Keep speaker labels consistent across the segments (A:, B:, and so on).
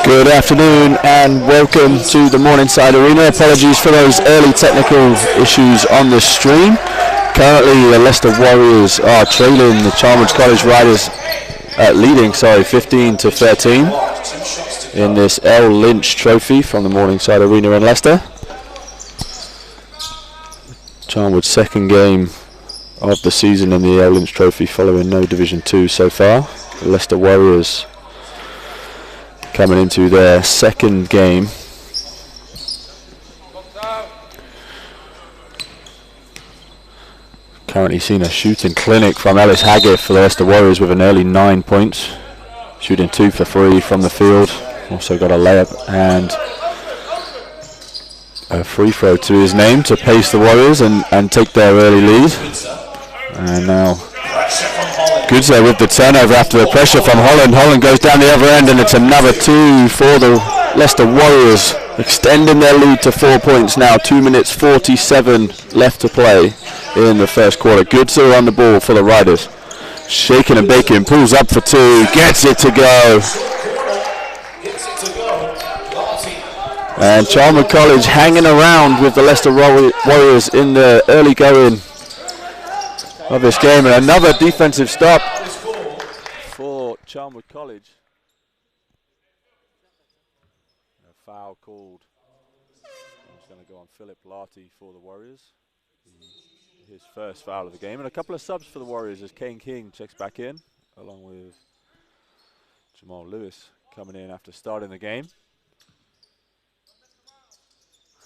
A: Good afternoon and welcome to the Morningside Arena. Apologies for those early technical issues on the stream. Currently the Leicester Warriors are trailing the Charnwood College Riders, leading 15-13 in this L Lynch Trophy from the Morningside Arena in Leicester. Charnwood's second game of the season in the L Lynch Trophy following no Division 2 so far. The Leicester Warriors coming into their second game. Currently seen a shooting clinic from Ellis Haggith for the Leicester Warriors with an early 9 points. Shooting 2 for 3 from the field. Also got a layup and a free throw to his name to pace the Warriors and take their early lead. And now Goodser with the turnover after the pressure from Holland. Holland goes down the other end and it's another 2 for the Leicester Warriors, extending their lead to 4 points now. 2 minutes 47 left to play in the first quarter. Goodser on the ball for the Riders. Shaking and baking, pulls up for 2, gets it to go. And Charnwood College hanging around with the Leicester Warriors in the early going of this game, and another defensive stop for Charnwood College. A foul called. It's going to go on Philip Larty for the Warriors. His first foul of the game, and a couple of subs for the Warriors as Kane King checks back in, along with Jamal Lewis coming in after starting the game.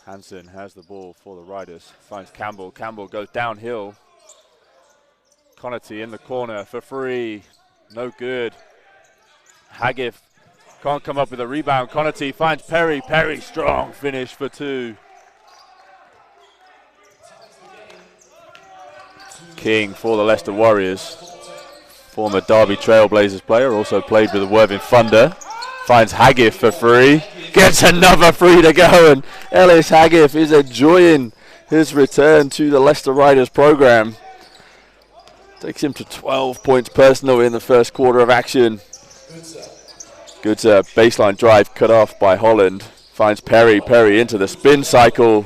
A: Hansen has the ball for the Riders, finds Campbell. Campbell goes downhill. Connaughty in the corner for 3, no good. Haggith can't come up with a rebound. Connaughty finds Perry. Perry, strong finish for 2. King for the Leicester Warriors, former Derby Trailblazers player, also played with the Worthing Thunder. Finds Haggith for 3, gets another 3 to go, and Ellis Haggith is enjoying his return to the Leicester Riders program. Takes him to 12 points personal in the first quarter of action. Good baseline drive cut off by Holland. Finds Perry. Perry into the spin cycle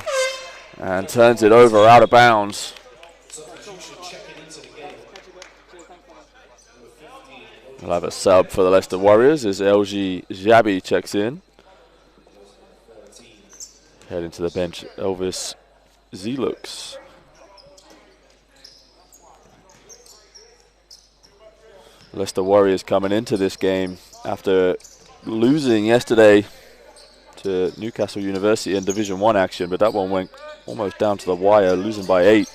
A: and turns it over out of bounds. We'll have a sub for the Leicester Warriors as LG Jabi checks in. Heading to the bench, Elvis Zelux. Leicester Warriors coming into this game after losing yesterday to Newcastle University in Division 1 action, but that one went almost down to the wire, losing by 8.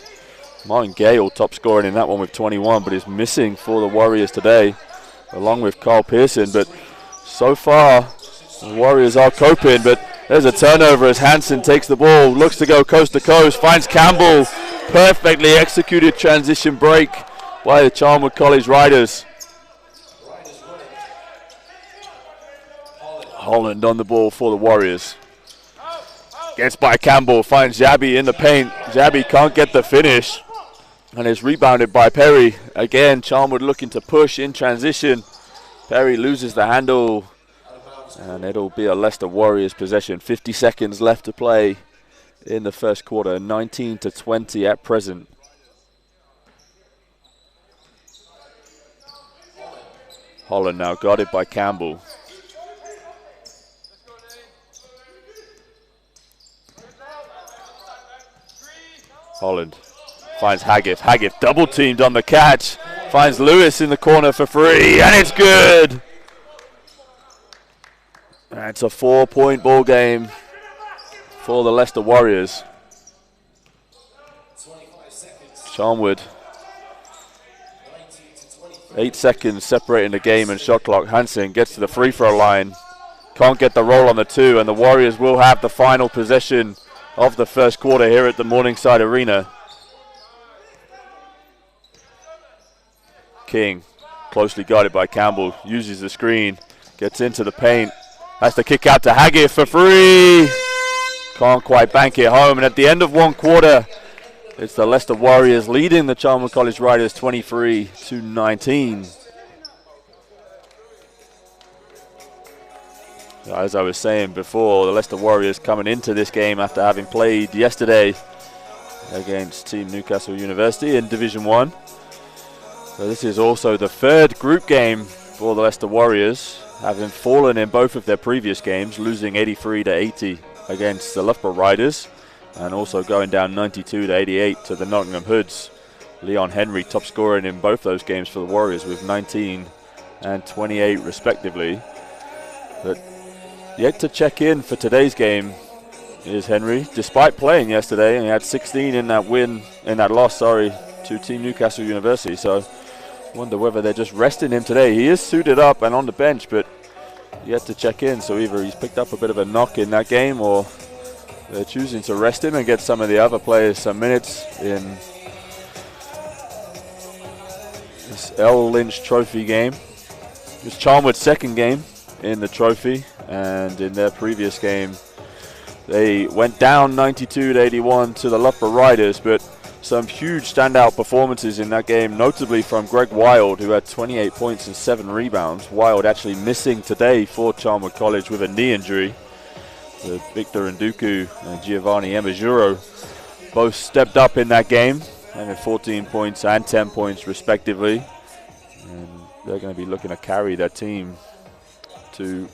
A: Martin Gale top scoring in that one with 21, but is missing for the Warriors today, along with Carl Pearson. But so far, the Warriors are coping, but there's a turnover as Hansen takes the ball, looks to go coast to coast, finds Campbell. Perfectly executed transition break by the Charnwood College Riders. Holland on the ball for the Warriors. Gets by Campbell, finds Jabi in the paint. Jabi can't get the finish and is rebounded by Perry. Again, Charnwood looking to push in transition. Perry loses the handle and it'll be a Leicester Warriors possession. 50 seconds left to play in the first quarter, 19-20 at present. Holland now guarded by Campbell. Holland finds Haggith. Haggith double teamed on the catch. Finds Lewis in the corner for 3, and it's good. And it's a 4-point ball game for the Leicester Warriors. Charnwood. 8 seconds separating the game and shot clock. Hansen gets to the free throw line. Can't get the roll on the 2, and the Warriors will have the final possession of the first quarter here at the Morningside Arena. King, closely guarded by Campbell, uses the screen, gets into the paint, has to kick out to Haggith for 3. Can't quite bank it home, and at the end of one quarter, It's the Leicester Warriors leading the Charnwood College Riders 23-19. So as I was saying before, the Leicester Warriors coming into this game after having played yesterday against Team Newcastle University in Division 1. So this is also the third group game for the Leicester Warriors, having fallen in both of their previous games, losing 83-80 against the Loughborough Riders, and also going down 92-88 to the Nottingham Hoods. Leon Henry top scoring in both those games for the Warriors with 19 and 28 respectively. But yet to check in for today's game is Henry, despite playing yesterday, and he had 16 in that loss, to Team Newcastle University. So wonder whether they're just resting him today. He is suited up and on the bench, but yet to check in. So either he's picked up a bit of a knock in that game, or they're choosing to rest him and get some of the other players some minutes in this L Lynch Trophy game. It was Charnwood's second game in the trophy, and in their previous game they went down 92-81 to the Loughborough Riders, but some huge standout performances in that game, notably from Greg Wild, who had 28 points and 7 rebounds. Wild actually missing today for Charnwood College with a knee injury. Victor Nduku and Giovanni Emajuro both stepped up in that game, having 14 points and 10 points respectively. And they're going to be looking to carry their team to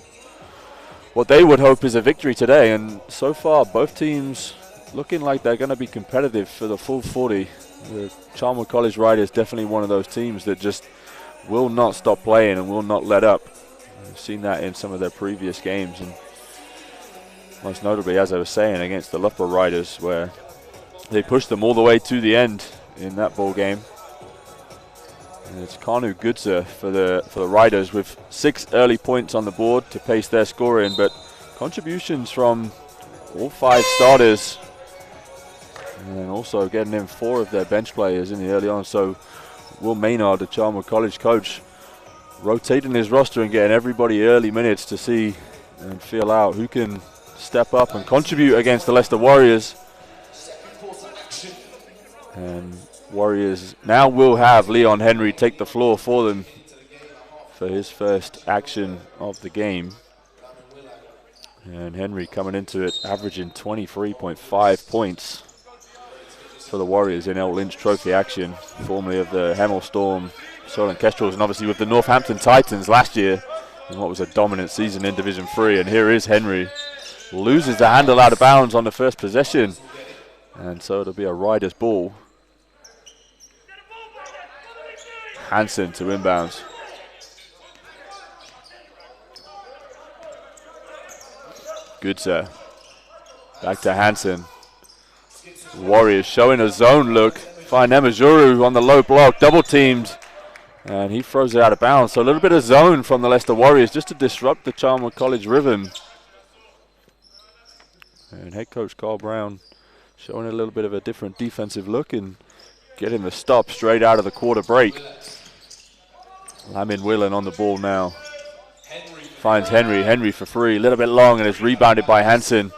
A: what they would hope is a victory today. And so far, both teams looking like they're going to be competitive for the full 40. The Charnwood College Riders definitely one of those teams that just will not stop playing and will not let up. We've seen that in some of their previous games, and most notably, as I was saying, against the Loughborough Riders, where they pushed them all the way to the end in that ball game. And it's Kanu Gudza for the Riders with 6 early points on the board to pace their scoring, but contributions from all 5 starters, and also getting in 4 of their bench players in the early on. So Will Maynard, the Charnwood College coach, rotating his roster and getting everybody early minutes to see and feel out who can step up and contribute against the Leicester Warriors. And Warriors now will have Leon Henry take the floor for them for his first action of the game. And Henry coming into it averaging 23.5 points for the Warriors in L Lynch Trophy action, formerly of the Hemel Storm, Solent Kestrels, and obviously with the Northampton Titans last year in what was a dominant season in Division 3. And here is Henry. Loses the handle out of bounds on the first possession, and so it'll be a Riders ball. Hansen to inbounds. Gudza. Back to Hansen. Warriors showing a zone look. Find Emajuru on the low block, double teamed, and he throws it out of bounds. So a little bit of zone from the Leicester Warriors just to disrupt the Charnwood College rhythm. And head coach Carl Brown showing a little bit of a different defensive look and getting the stop straight out of the quarter break. Lamin Willen on the ball now. Finds Henry. Henry for 3. A little bit long, and it's rebounded by Hansen.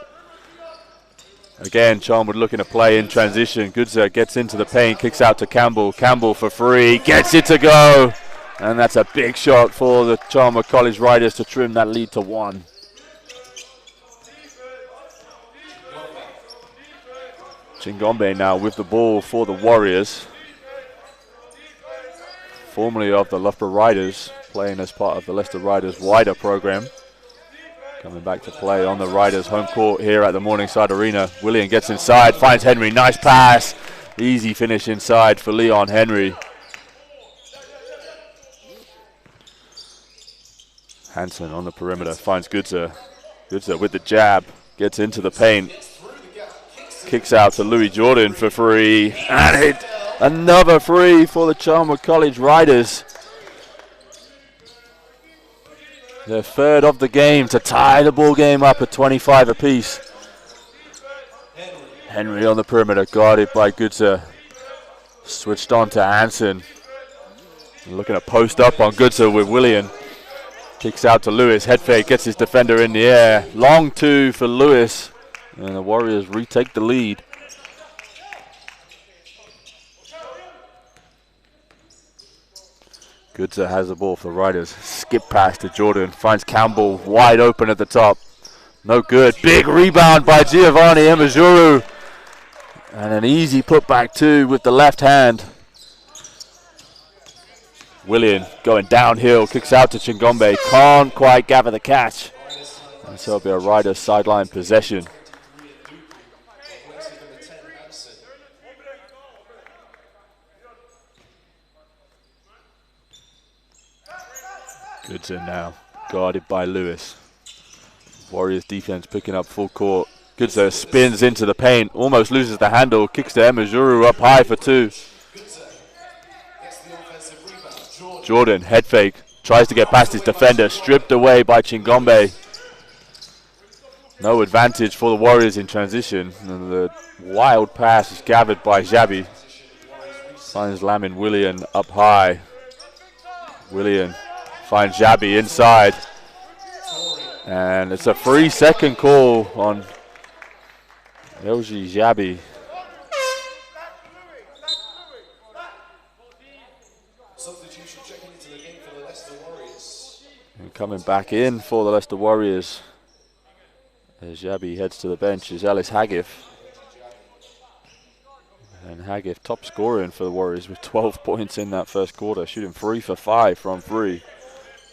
A: Again, Charnwood looking to play in transition. Gudza gets into the paint, kicks out to Campbell. Campbell for 3. Gets it to go. And that's a big shot for the Charnwood College Riders to trim that lead to 1. Chingombe now with the ball for the Warriors. Formerly of the Loughborough Riders, playing as part of the Leicester Riders wider program. Coming back to play on the Riders home court here at the Morningside Arena. William gets inside, finds Henry, nice pass. Easy finish inside for Leon Henry. Hansen on the perimeter, finds Gudza. Gudza with the jab, gets into the paint. Kicks out to Louis Jordan for 3. And another 3 for the Charnwood College Riders. Their third of the game to tie the ball game up at 25 apiece. Henry on the perimeter, guarded by Gudza. Switched on to Hansen. Looking to post up on Gudza with William. Kicks out to Lewis. Head fake, gets his defender in the air. Long 2 for Lewis. And the Warriors retake the lead. Goodser has the ball for the Riders. Skip pass to Jordan. Finds Campbell wide open at the top. No good. Big rebound by Giovanni Emezuru. And an easy putback too with the left hand. Willian going downhill. Kicks out to Chingombe. Can't quite gather the catch. And so it'll be a Riders sideline possession. Goodson now, guarded by Lewis. Warriors defense picking up full court. Goodson spins into the paint, almost loses the handle, kicks to Emezuru up high for two. Jordan, head fake, tries to get past his defender, stripped away by Chingombe. No advantage for the Warriors in transition. And the wild pass is gathered by Xabi. Finds Lamin Willian up high. Willian finds Xabi inside. And it's a 3-second call on Elji Xabi.
B: Substitution checking into the game for the Leicester Warriors.
A: And coming back in for the Leicester Warriors, as Xabi heads to the bench, is Ellis Hagif. And Hagif top scoring for the Warriors with 12 points in that first quarter, shooting 3 for 5 from 3.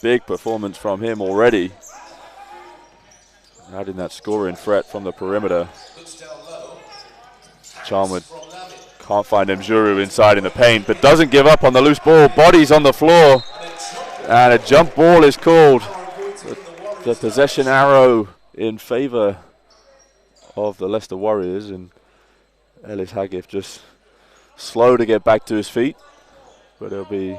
A: Big performance from him already. Adding that scoring threat from the perimeter. Charnwood can't find Emezuru inside in the paint, but doesn't give up on the loose ball. Bodies on the floor. And a jump ball is called. The possession arrow in favor of the Leicester Warriors, and Ellis Hagif just slow to get back to his feet, but it'll be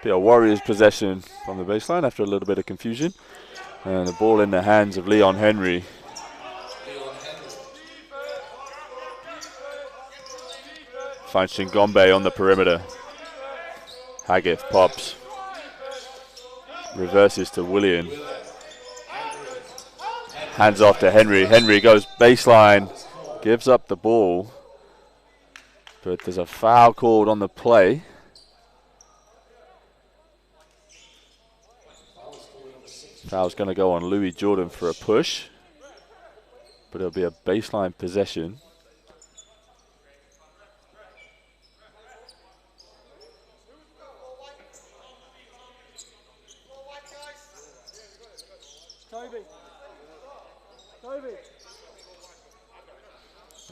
A: a Warriors possession from the baseline after a little bit of confusion, and the ball in the hands of Leon Henry. Finds Chingombe on the perimeter. Hagif pops. Reverses to Willian. Hands off to Henry. Henry goes baseline. Gives up the ball. But there's a foul called on the play. Foul's going to go on Louis Jordan for a push. But it'll be a baseline possession.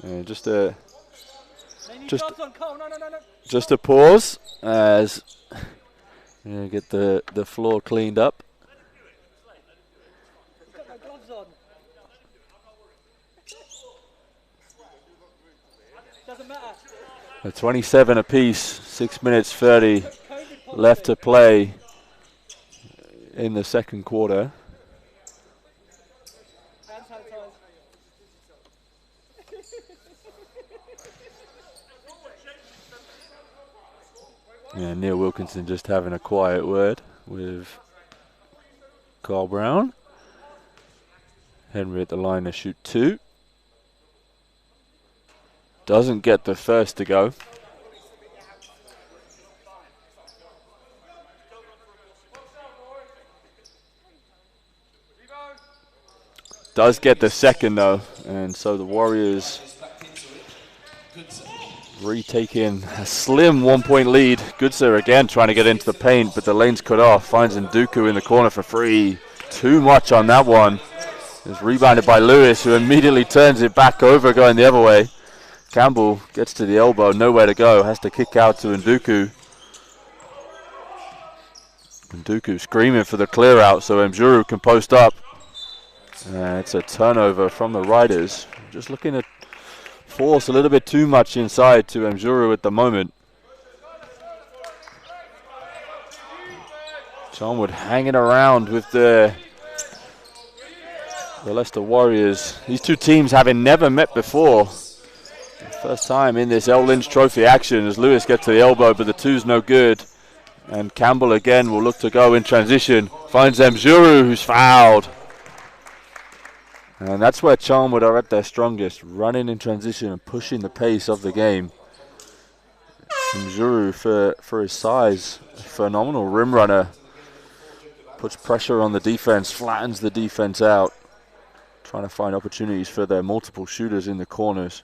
A: And just a pause as get the floor cleaned up. A 27 apiece, 6 minutes 30 left to play in the second quarter. Yeah, Neil Wilkinson just having a quiet word with Carl Brown. Henry at the line to shoot 2. Doesn't get the first to go. Does get the second though, and so the Warriors retaking a slim 1-point lead. Goodser again trying to get into the paint, but the lane's cut off. Finds Nduku in the corner for 3. Too much on that one. It's rebounded by Lewis, who immediately turns it back over, going the other way. Campbell gets to the elbow, nowhere to go, has to kick out to Nduku. Nduku screaming for the clear out so Emezuru can post up. It's a turnover from the Riders. Just looking to force a little bit too much inside to Emezuru at the moment. Charnwood hanging around with the Leicester Warriors. These two teams having never met before. First time in this L Lynch Trophy action as Lewis gets to the elbow, but the two's no good. And Campbell again will look to go in transition. Finds Emezuru, who's fouled. And that's where Charnwood are at their strongest, running in transition and pushing the pace of the game. Mjuru, for his size, a phenomenal rim runner. Puts pressure on the defense, flattens the defense out, trying to find opportunities for their multiple shooters in the corners.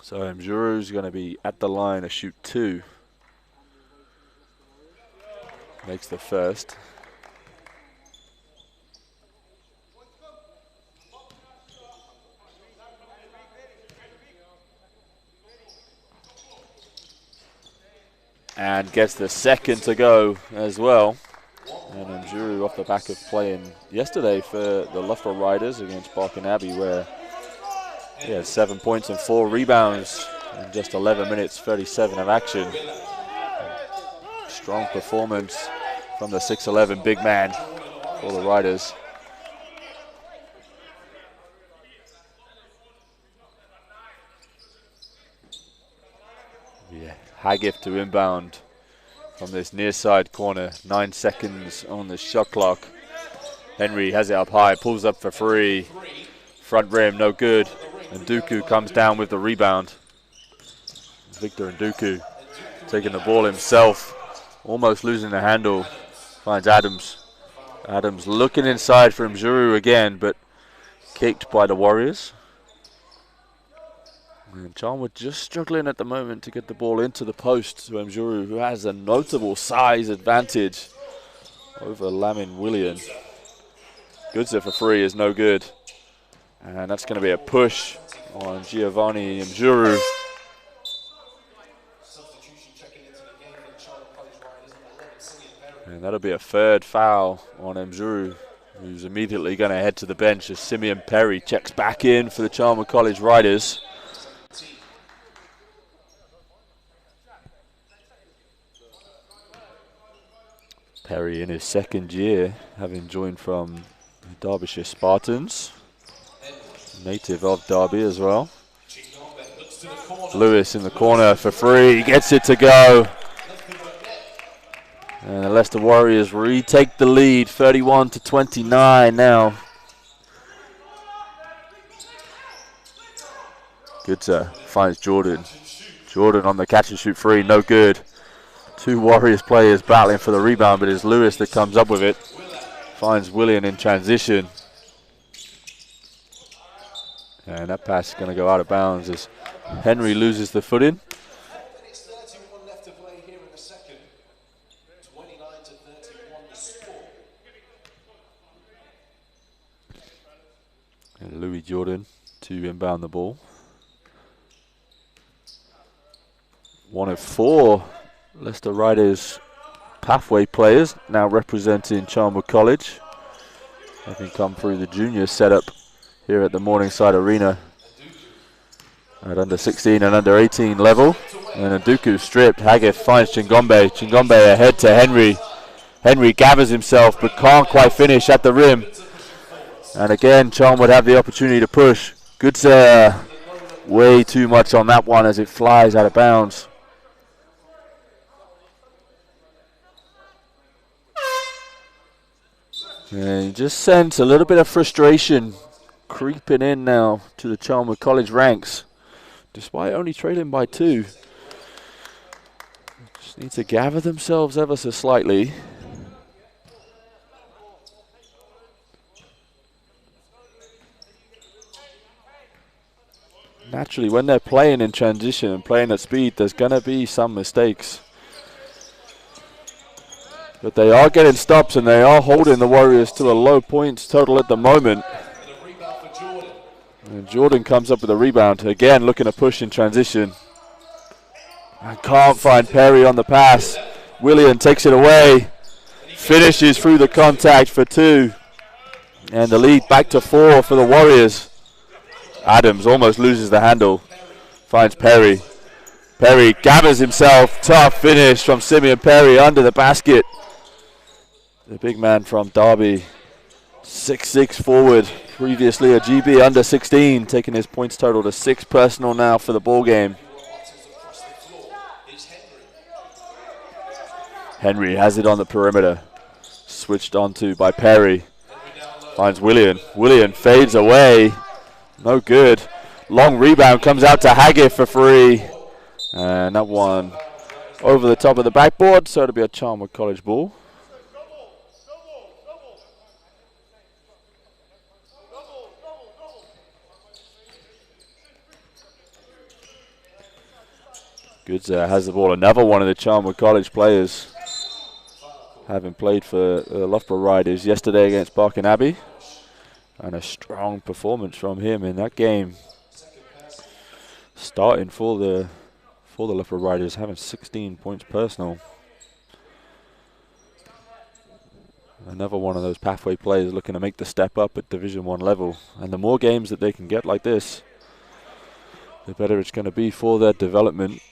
A: So Mjuru's going to be at the line to shoot 2. Makes the first. And gets the second to go as well. And Mjuru off the back of playing yesterday for the Leicester Riders against Barking Abbey, where he had 7 points and 4 rebounds in just 11 minutes, 37 of action. Strong performance from the 6'11" big man for the Riders. Yeah, Hagif to inbound from this near side corner. 9 seconds on the shot clock. Henry has it up high, pulls up for 3. Front rim, no good. And Nduku comes down with the rebound. Victor Nduku taking the ball himself, almost losing the handle. Finds Adams. Adams looking inside for Mjuru again, but kicked by the Warriors. And Charnwood just struggling at the moment to get the ball into the post to Mjuru, who has a notable size advantage over Lamin William. Goodser for 3 is no good. And that's going to be a push on Giovanni Mjuru. And that'll be a 3rd foul on Mjuru, who's immediately going to head to the bench as Simeon Perry checks back in for the Charnwood College Riders. Perry in his 2nd year, having joined from Derbyshire Spartans. Native of Derby as well. Lewis in the corner for 3, gets it to go. And the Leicester Warriors retake the lead, 31-29 now. Goodser finds Jordan. Jordan on the catch and shoot 3, no good. 2 Warriors players battling for the rebound, but it's Lewis that comes up with it. Finds William in transition. And that pass is going to go out of bounds as Henry loses the footing. And Louis Jordan to inbound the ball. 1 of 4 Leicester Riders pathway players now representing Charnwood College, having come through the junior setup here at the Morningside Arena at under 16 and under 18 level. And Nduku stripped. Hagif finds Chingombe. Chingombe ahead to Henry. Henry gathers himself but can't quite finish at the rim. And again, Charnwood have the opportunity to push. Goodser way too much on that one as it flies out of bounds. And you just sense a little bit of frustration creeping in now to the Charnwood College ranks, despite only trailing by 2. Just need to gather themselves ever so slightly. Naturally, when they're playing in transition and playing at speed, there's going to be some mistakes. But they are getting stops and they are holding the Warriors to a low points total at the moment. And Jordan comes up with a rebound. Again, looking to push in transition. And can't find Perry on the pass. William takes it away. Finishes through the contact for 2. And the lead back to 4 for the Warriors. Adams almost loses the handle. Finds Perry. Perry gathers himself. Tough finish from Simeon Perry under the basket. The big man from Derby, 6'6" forward, previously a GB under 16, taking his points total to 6 personal now for the ball game. Henry has it on the perimeter. switched onto by Perry. Finds Willian. Willian fades away. No good. Long rebound comes out to Haggith for free. And that one over the top of the backboard, so it'll be a Charnwood College ball. Goods has the ball. Another one of the Charnwood College players, having played for Loughborough Riders yesterday against Barking Abbey. And a strong performance from him in that game. Starting for the Loughborough Riders, having 16 points personal. Another one of those pathway players looking to make the step up at Division 1 level. And the more games that they can get like this, the better it's going to be for their development.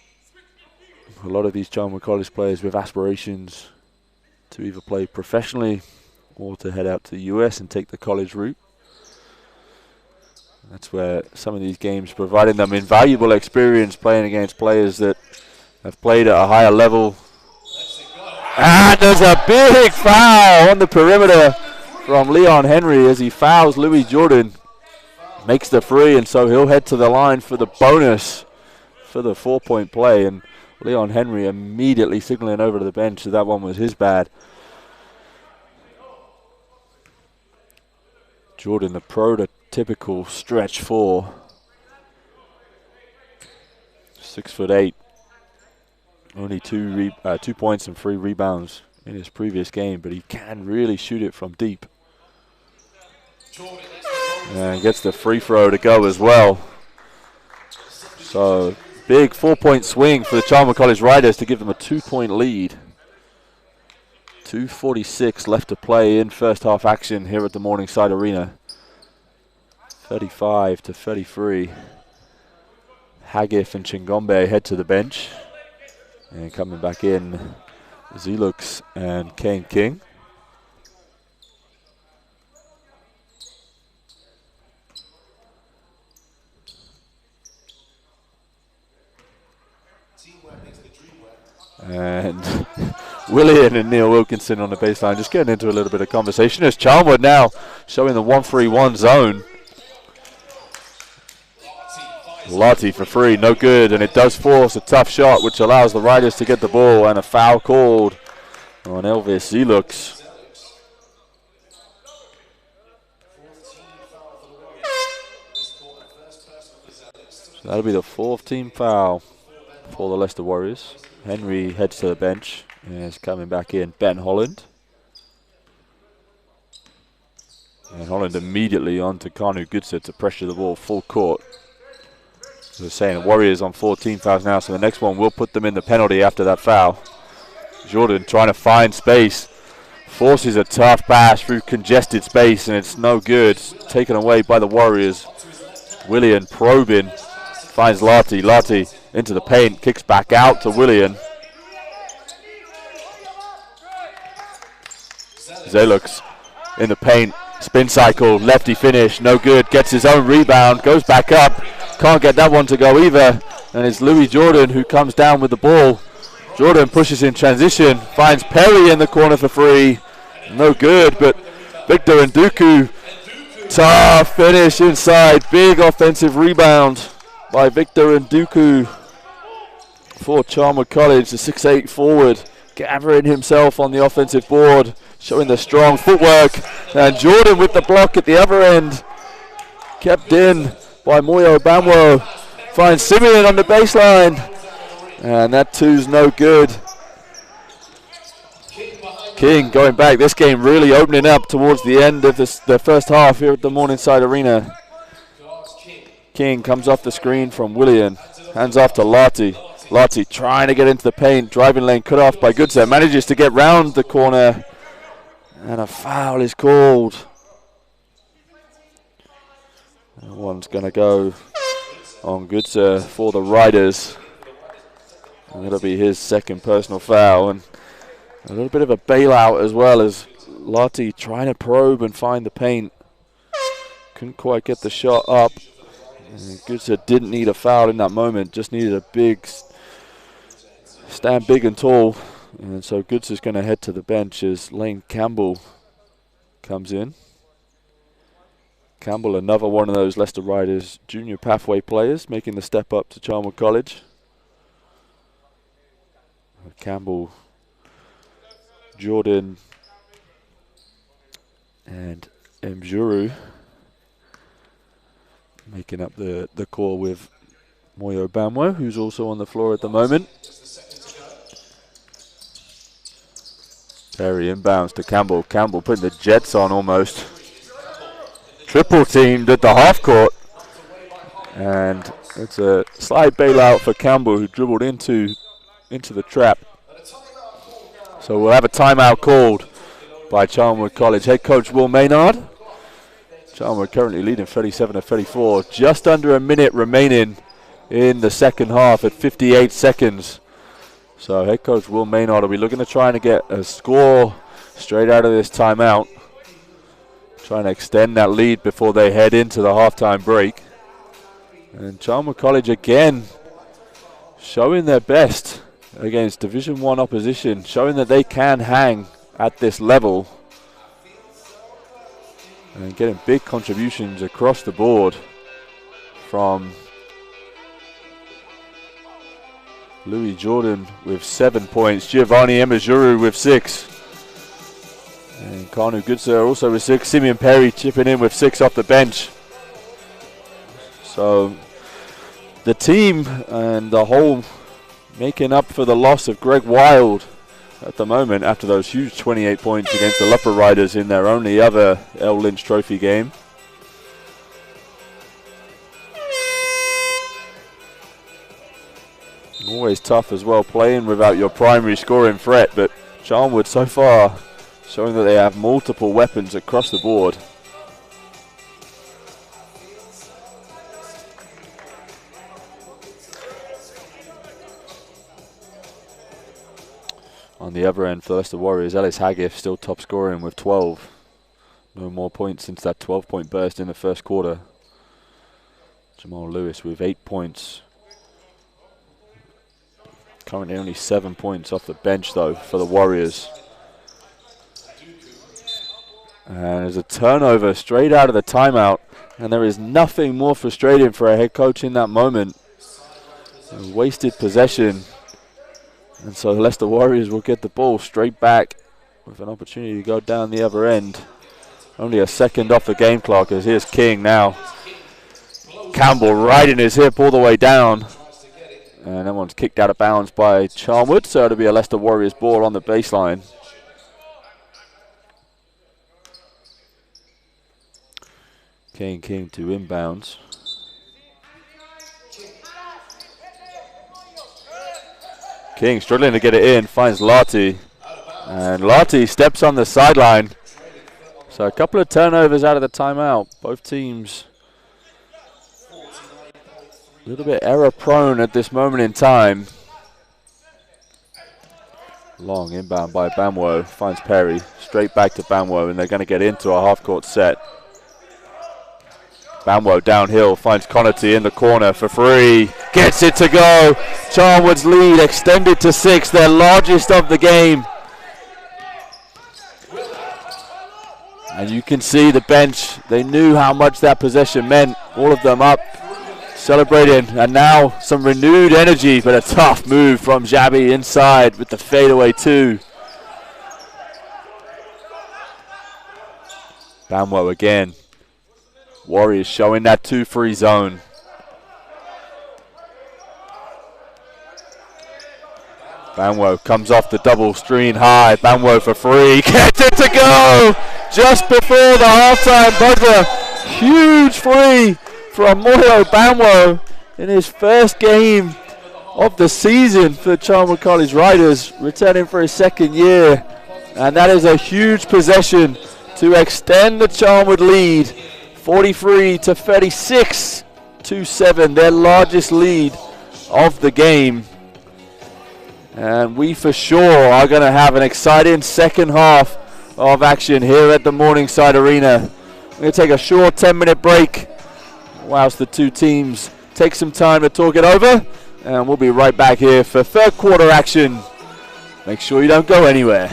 A: A lot of these Charnwood College players with aspirations to either play professionally or to head out to the US and take the college route. That's where some of these games providing them invaluable experience playing against players that have played at a higher level. And there's a big foul on the perimeter from Leon Henry as he fouls Louis Jordan. Makes the free, and so he'll head to the line for the bonus for the 4-point play. And Leon Henry immediately signaling over to the bench that one was his bad. Jordan, the prototypical stretch 4. 6'8". Only 2 points and 3 rebounds in his previous game, but he can really shoot it from deep. And gets the free throw to go as well. So big 4-point swing for the Charnwood College Riders to give them a 2-point lead. 2:46 left to play in first half action here at the Morningside Arena. 35-33. Haggith and Chingombe head to the bench. And coming back in, Zelux and Kane King. And Willian and Neil Wilkinson on the baseline just getting into a little bit of conversation as Charnwood now showing the 1-3-1 zone. Lottie for free, no good, and it does force a tough shot which allows the Riders to get the ball, and a foul called on Elvis Zelux. So that'll be the 4th team foul for the Leicester Warriors. Henry heads to the bench and is coming back in. Ben Holland. And Holland immediately on to Kanu Goodser to pressure the ball full court. As I was saying, Warriors on 14 fouls now, so the next one will put them in the penalty after that foul. Jordan trying to find space. Forces a tough pass through congested space, and it's no good. Taken away by the Warriors. Willian probing. Finds Lottie. Lottie into the paint. Kicks back out to Willian. Zelux in the paint. Spin cycle. Lefty finish. No good. Gets his own rebound. Goes back up. Can't get that one to go either. And it's Louis Jordan who comes down with the ball. Jordan pushes in transition. Finds Perry in the corner for free. No good, but Victor Nduku. Tough finish inside. Big offensive rebound by Victor Nduku for Charnwood College, the 6'8" forward, gathering himself on the offensive board, showing the strong footwork. And Jordan with the block at the other end, kept in by Moyo Bamwo. Finds Simeon on the baseline, and that two's no good. King going back. This game really opening up towards the end of the first half here at the Morningside Arena. King comes off the screen from Willian. Hands off to Lottie. Lottie trying to get into the paint. Driving lane cut off by Goodser. Manages to get round the corner. And a foul is called. That one's going to go on Goodser for the Riders. And that'll be his 2nd personal foul. And a little bit of a bailout as well as Lottie trying to probe and find the paint. Couldn't quite get the shot up. Goodser didn't need a foul in that moment, just needed a big, stand big and tall And so Goods is going to head to the bench as Lane Campbell comes in. Campbell, another one of those Leicester Riders junior pathway players, making the step up to Charnwood College. Campbell, Jordan, and Mjuru making up the core with Moyo Bamwo, who's also on the floor at the moment. Perry inbounds to Campbell. Campbell putting the Jets on almost. Triple teamed at the half court. And it's a slight bailout for Campbell, who dribbled into the trap. So we'll have a timeout called by Charnwood College head coach Will Maynard. Charnwood currently leading 37-34. Just under a minute remaining in the second half at 58 seconds. So head coach Will Maynard will be looking to try and get a score straight out of this timeout. Trying to extend that lead before they head into the halftime break. And Charnwood College again showing their best against Division 1 opposition, showing that they can hang at this level and getting big contributions across the board from Louis Jordan with 7 points, Giovanni Emajuru with 6, and Kanu Goodser also with 6, Simeon Perry chipping in with 6 off the bench. So the team and the whole making up for the loss of Greg Wild at the moment after those huge 28 points against the Leopard Riders in their only other L Lynch Trophy game. Always tough as well playing without your primary scoring threat, but Charnwood so far showing that they have multiple weapons across the board. On the other end for Leicester Warriors, Ellis Haggiff still top scoring with 12. No more points since that 12-point burst in the first quarter. Jamal Lewis with 8 points. Currently only 7 points off the bench though for the Warriors. And there's a turnover straight out of the timeout, and there is nothing more frustrating for a head coach in that moment. A wasted possession. And so the Leicester Warriors will get the ball straight back with an opportunity to go down the other end. Only a second off the game clock as here's King now. Campbell right in his hip all the way down. And that one's kicked out of bounds by Charnwood, so it'll be a Leicester Warriors ball on the baseline. King to inbounds. King struggling to get it in, finds Larty. And Larty steps on the sideline. So a couple of turnovers out of the timeout. Both teams a little bit error prone at this moment in time. Long inbound by Bamwo, finds Perry. Straight back to Bamwo, and they're going to get into a half-court set. Bamwo downhill, finds Connaughty in the corner for 3. Gets it to go. Charnwood's lead extended to 6, their largest of the game. And you can see the bench, they knew how much that possession meant. All of them up, celebrating. And now some renewed energy, but a tough move from Jabi inside with the fadeaway 2. Bamwo again. Warriors showing that 2-free zone. Bamwo comes off the double screen high. Bamwo for 3. Gets it to go! Just before the halftime buzzer. Huge free from Moyo Bamwo in his first game of the season for the Charnwood College Riders, returning for his second year. And that is a huge possession to extend the Charnwood lead. 43-36, 2-7, their largest lead of the game. And we for sure are going to have an exciting second half of action here at the Morningside Arena. We're going to take a short 10-minute break whilst the two teams take some time to talk it over. And we'll be right back here for third quarter action Make sure you don't go anywhere.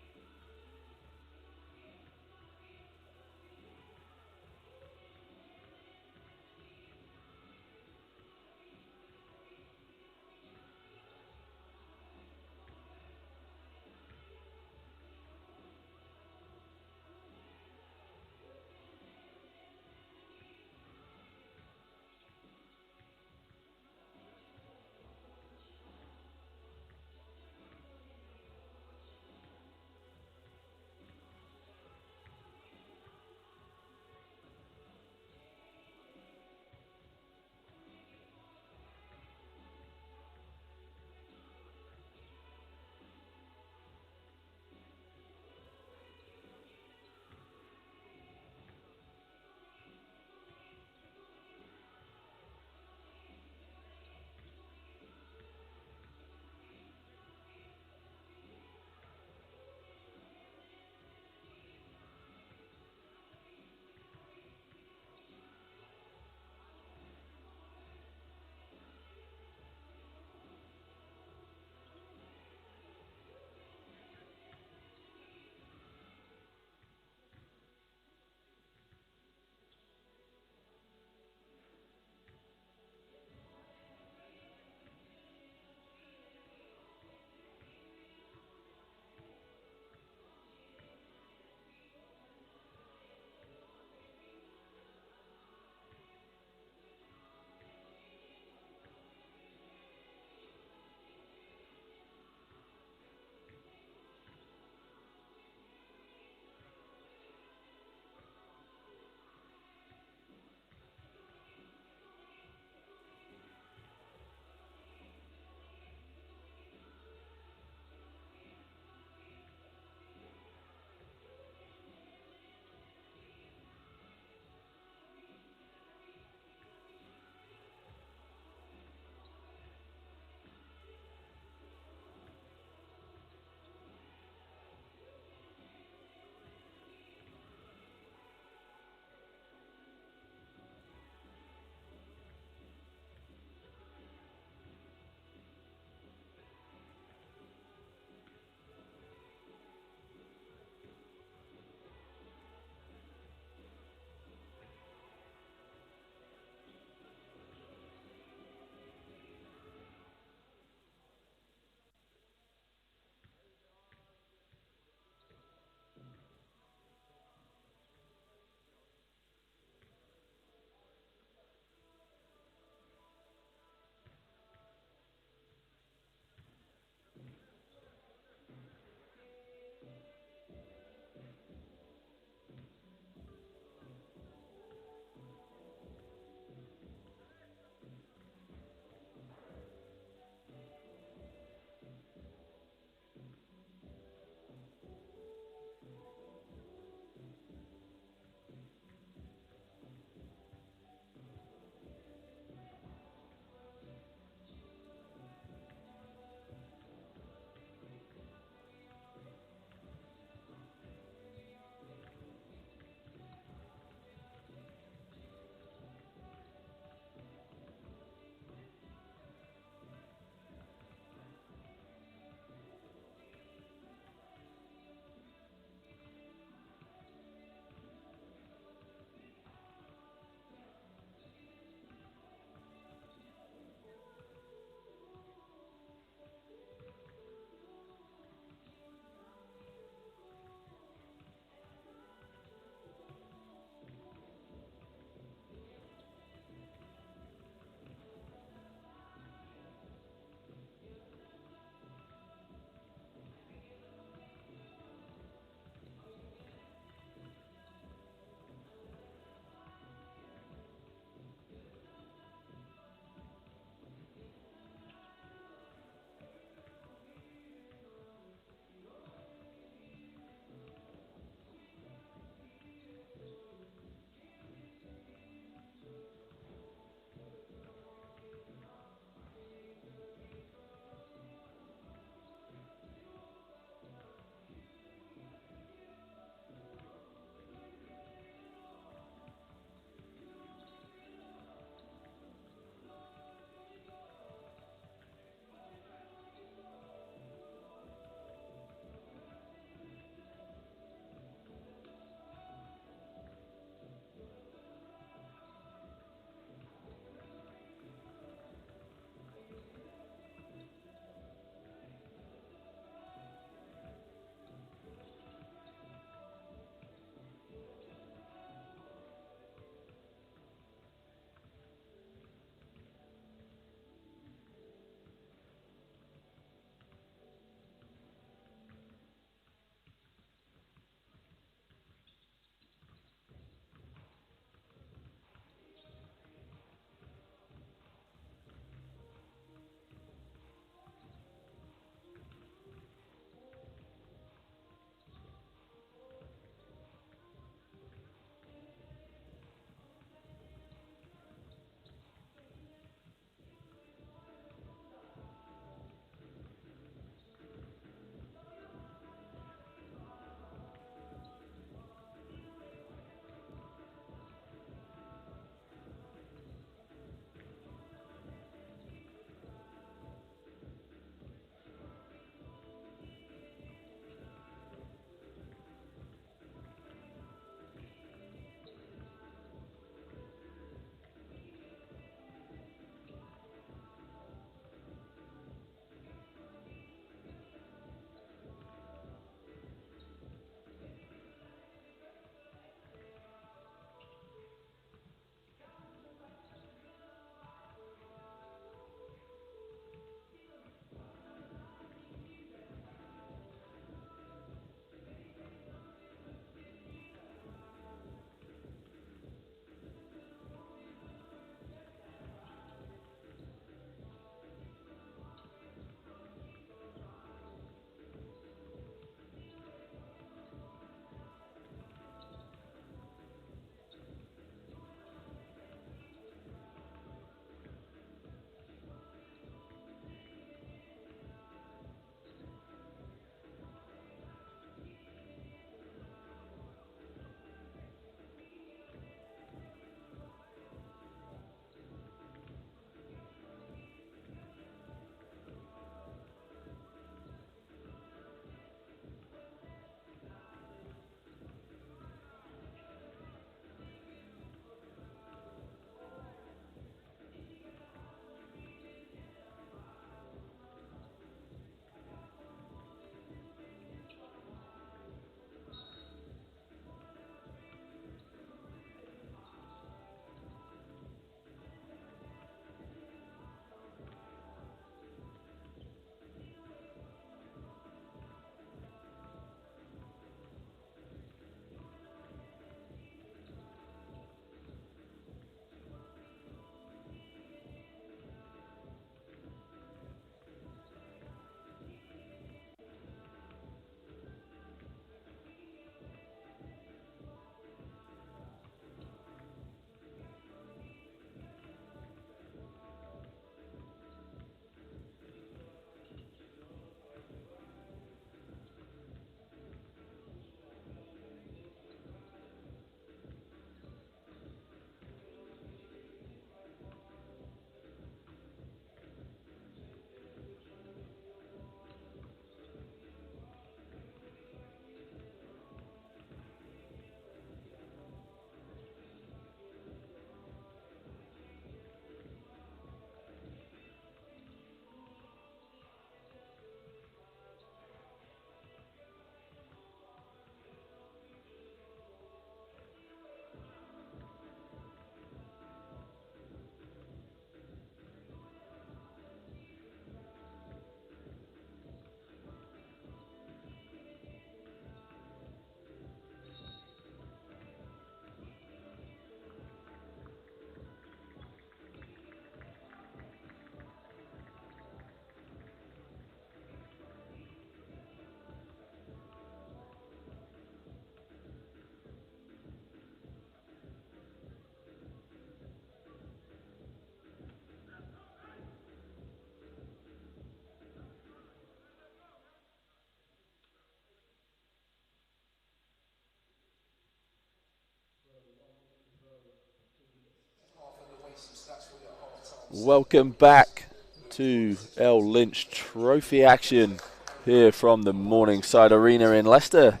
A: Welcome back to L Lynch Trophy action here from the Morningside Arena in Leicester,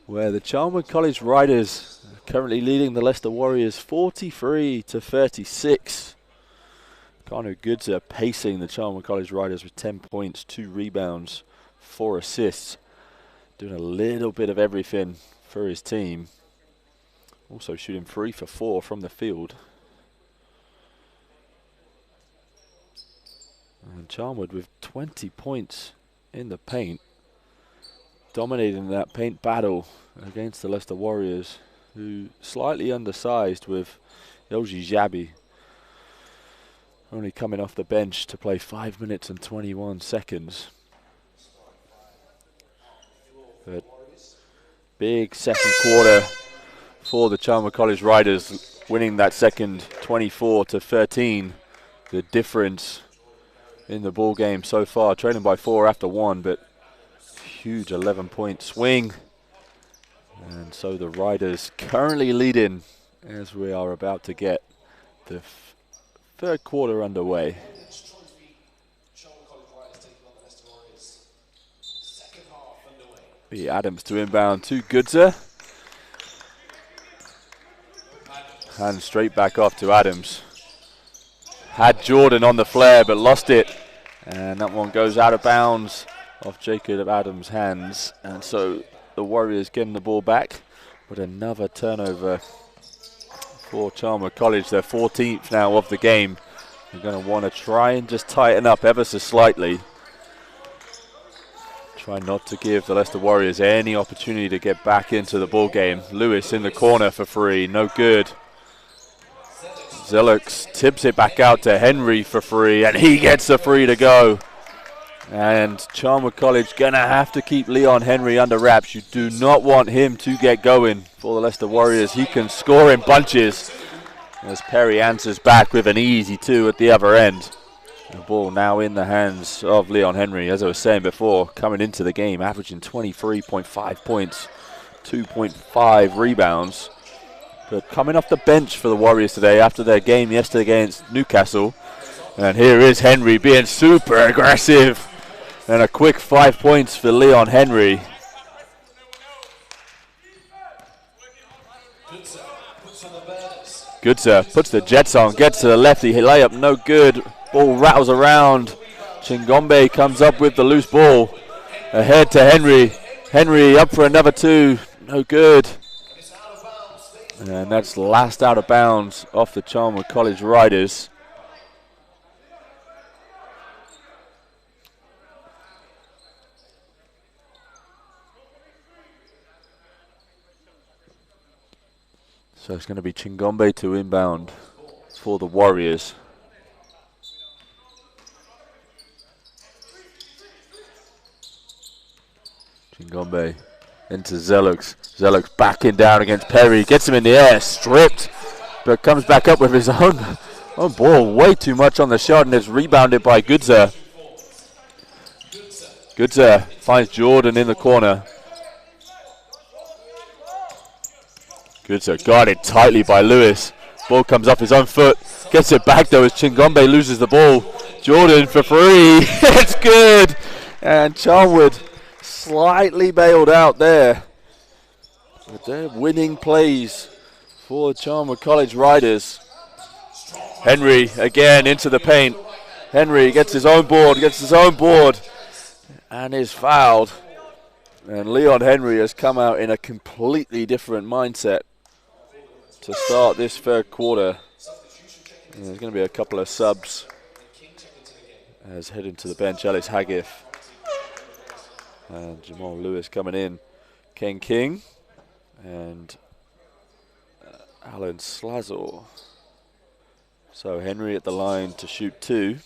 A: where the Charnwood College Riders are currently leading the Leicester Warriors 43-36. Kanu Goodser pacing the Charnwood College Riders with 10 points, 2 rebounds, 4 assists, doing a little bit of everything for his team. Also shooting 3 for 4 from the field. And Charnwood with 20 points in the paint, dominating that paint battle against the Leicester Warriors, who slightly undersized with Yoji Jabi only coming off the bench to play 5 minutes and 21 seconds. But big second quarter for the Charnwood College Riders, winning that second 24-13. The difference in the ball game so far, trailing by 4 after 1, but huge 11-point swing. And so the Riders currently leading as we are about to get the third quarter underway.
B: L Lynch Trophy, Charnwood College Riders taking on the Leicester Warriors. Second half underway.
A: B. Adams to inbound to Goodser. And straight back off to Adams. Had Jordan on the flare but lost it, and that one goes out of bounds off Jacob Adams' hands, and so the Warriors getting the ball back, but another turnover for Charnwood College, their 14th now of the game. They're going to want to try and just tighten up ever so slightly. Try not to give the Leicester Warriors any opportunity to get back into the ball game. Lewis in the corner for 3, no good. Zelux tips it back out to Henry for 3, and he gets the 3 to go. And Charnwood College gonna have to keep Leon Henry under wraps. You do not want him to get going for the Leicester Warriors. He can score in bunches, as Perry answers back with an easy 2 at the other end. The ball now in the hands of Leon Henry, as I was saying before, coming into the game, averaging 23.5 points, 2.5 rebounds. But coming off the bench for the Warriors today after their game yesterday against Newcastle. And here is Henry being super aggressive. And a quick 5 points for Leon Henry. Goodser puts the Jets on, gets to the lefty, layup no good. Ball rattles around. Chingombe comes up with the loose ball. Ahead to Henry. Henry up for another 2, no good. And that's last out of bounds off the Charnwood College Riders. So it's going to be Chingombe to inbound for the Warriors. Chingombe into Zelux. Zelux backing down against Perry. Gets him in the air, stripped, but comes back up with his own ball. Way too much on the shot, and it's rebounded by Goodser. Goodser finds Jordan in the corner. Goodser guarded tightly by Lewis. Ball comes off his own foot. Gets it back though as Chingombe loses the ball. Jordan for 3. It's good. And Charnwood slightly bailed out there. But they're winning plays for the Charnwood College Riders. Henry again into the paint. Henry gets his own board, and is fouled. And Leon Henry has come out in a completely different mindset to start this third quarter. And there's going to be a couple of subs as heading to the bench. Ellis Haggiff and Jamal Lewis coming in. Ken King and Alan Slazor. So Henry at the line to shoot 2.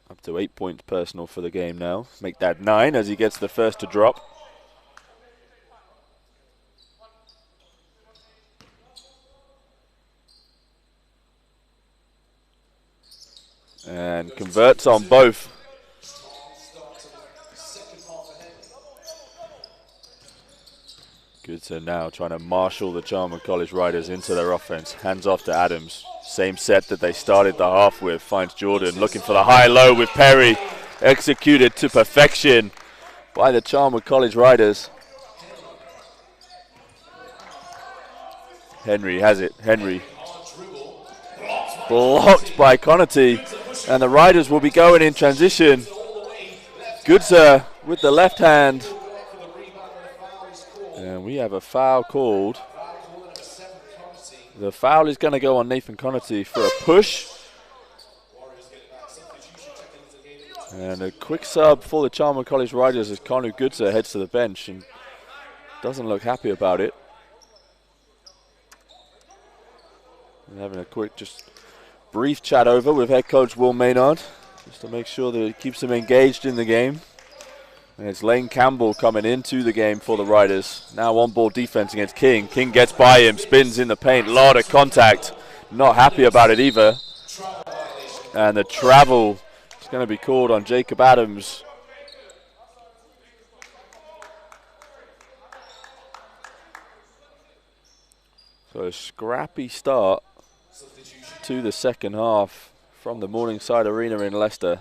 A: Up to 8 points personal for the game now. Make that 9 as he gets the first to drop. And converts on both. Good Richardson now trying to marshal the Charnwood College Riders into their offense. Hands off to Adams. Same set that they started the half with. Finds Jordan looking for the high-low with Perry. Executed to perfection by the Charnwood College Riders. Henry has it. Henry blocked by Connaughton. And the Riders will be going in transition. Goodser with the left hand. And we have a foul called. The foul is going to go on Nathan Connaughton for a push. And a quick sub for the Charnwood College Riders as Konu Goodser heads to the bench and doesn't look happy about it. And having a quick, just brief chat over with head coach Will Maynard, just to make sure that it keeps them engaged in the game. And it's Lane Campbell coming into the game for the Riders. Now on ball defense against King. King gets by him, spins in the paint, lot of contact. Not happy about it either. And the travel is going to be called on Jacob Adams. So a scrappy start to the second half from the Morningside Arena in Leicester.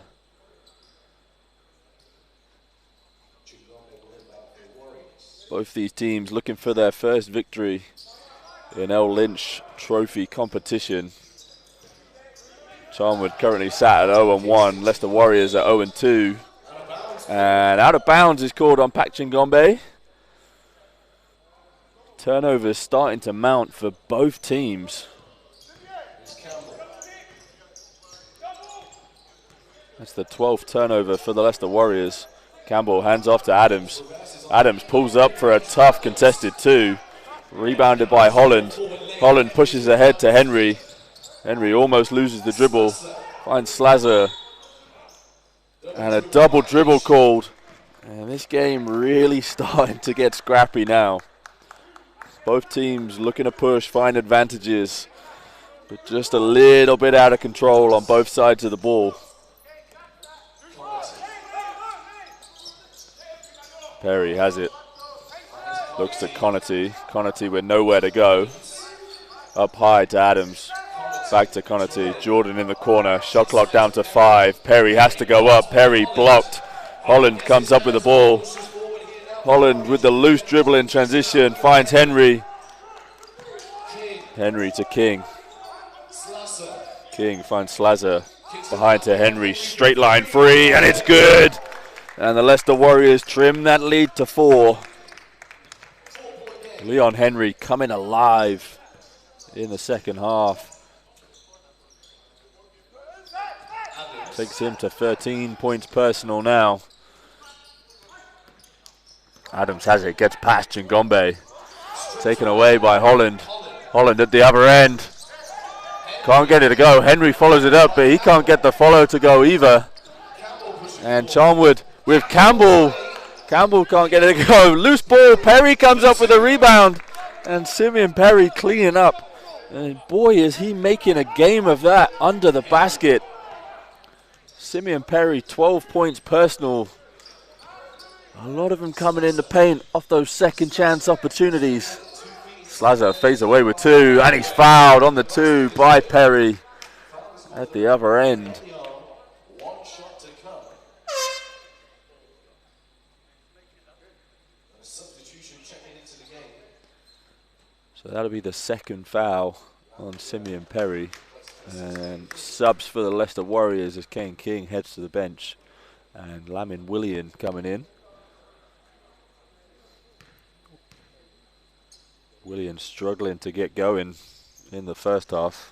A: Both these teams looking for their first victory in L Lynch Trophy competition. Charnwood currently sat at 0-1, Leicester Warriors at 0-2. And out of bounds is called on Pak Chingombe. Turnovers starting to mount for both teams. That's the 12th turnover for the Leicester Warriors. Campbell hands off to Adams. Adams pulls up for a tough contested two. Rebounded by Holland. Holland pushes ahead to Henry. Henry almost loses the dribble. Finds Slazer. And a double dribble called. And this game really starting to get scrappy now. Both teams looking to push, find advantages. But just a little bit out of control on both sides of the ball. Perry has it. Looks to Connaughton. Connaughton with nowhere to go. Up high to Adams. Back to Connaughton. Jordan in the corner. Shot clock down to 5. Perry has to go up. Perry blocked. Holland comes up with the ball. Holland with the loose dribble in transition. Finds Henry. Henry to King. King finds Slazer. Behind to Henry. Straight line free. And it's good. And the Leicester Warriors trim that lead to 4. Leon Henry coming alive in the second half. Takes him to 13 points personal now. Adams has it, gets past Chingombe. Taken away by Holland. Holland at the other end. Can't get it to go. Henry follows it up, but he can't get the follow to go either. And Charnwood with Campbell. Campbell can't get it to go. Loose ball. Perry comes up with a rebound. And Simeon Perry cleaning up. And boy, is he making a game of that under the basket. Simeon Perry, 12 points personal. A lot of them coming in the paint off those second chance opportunities. Slazer fades away with 2. And he's fouled on the 2 by Perry at the other end. So that'll be the second foul on Simeon Perry. And subs for the Leicester Warriors as Kane King heads to the bench. And Lamin Willian coming in. Willian struggling to get going in the first half.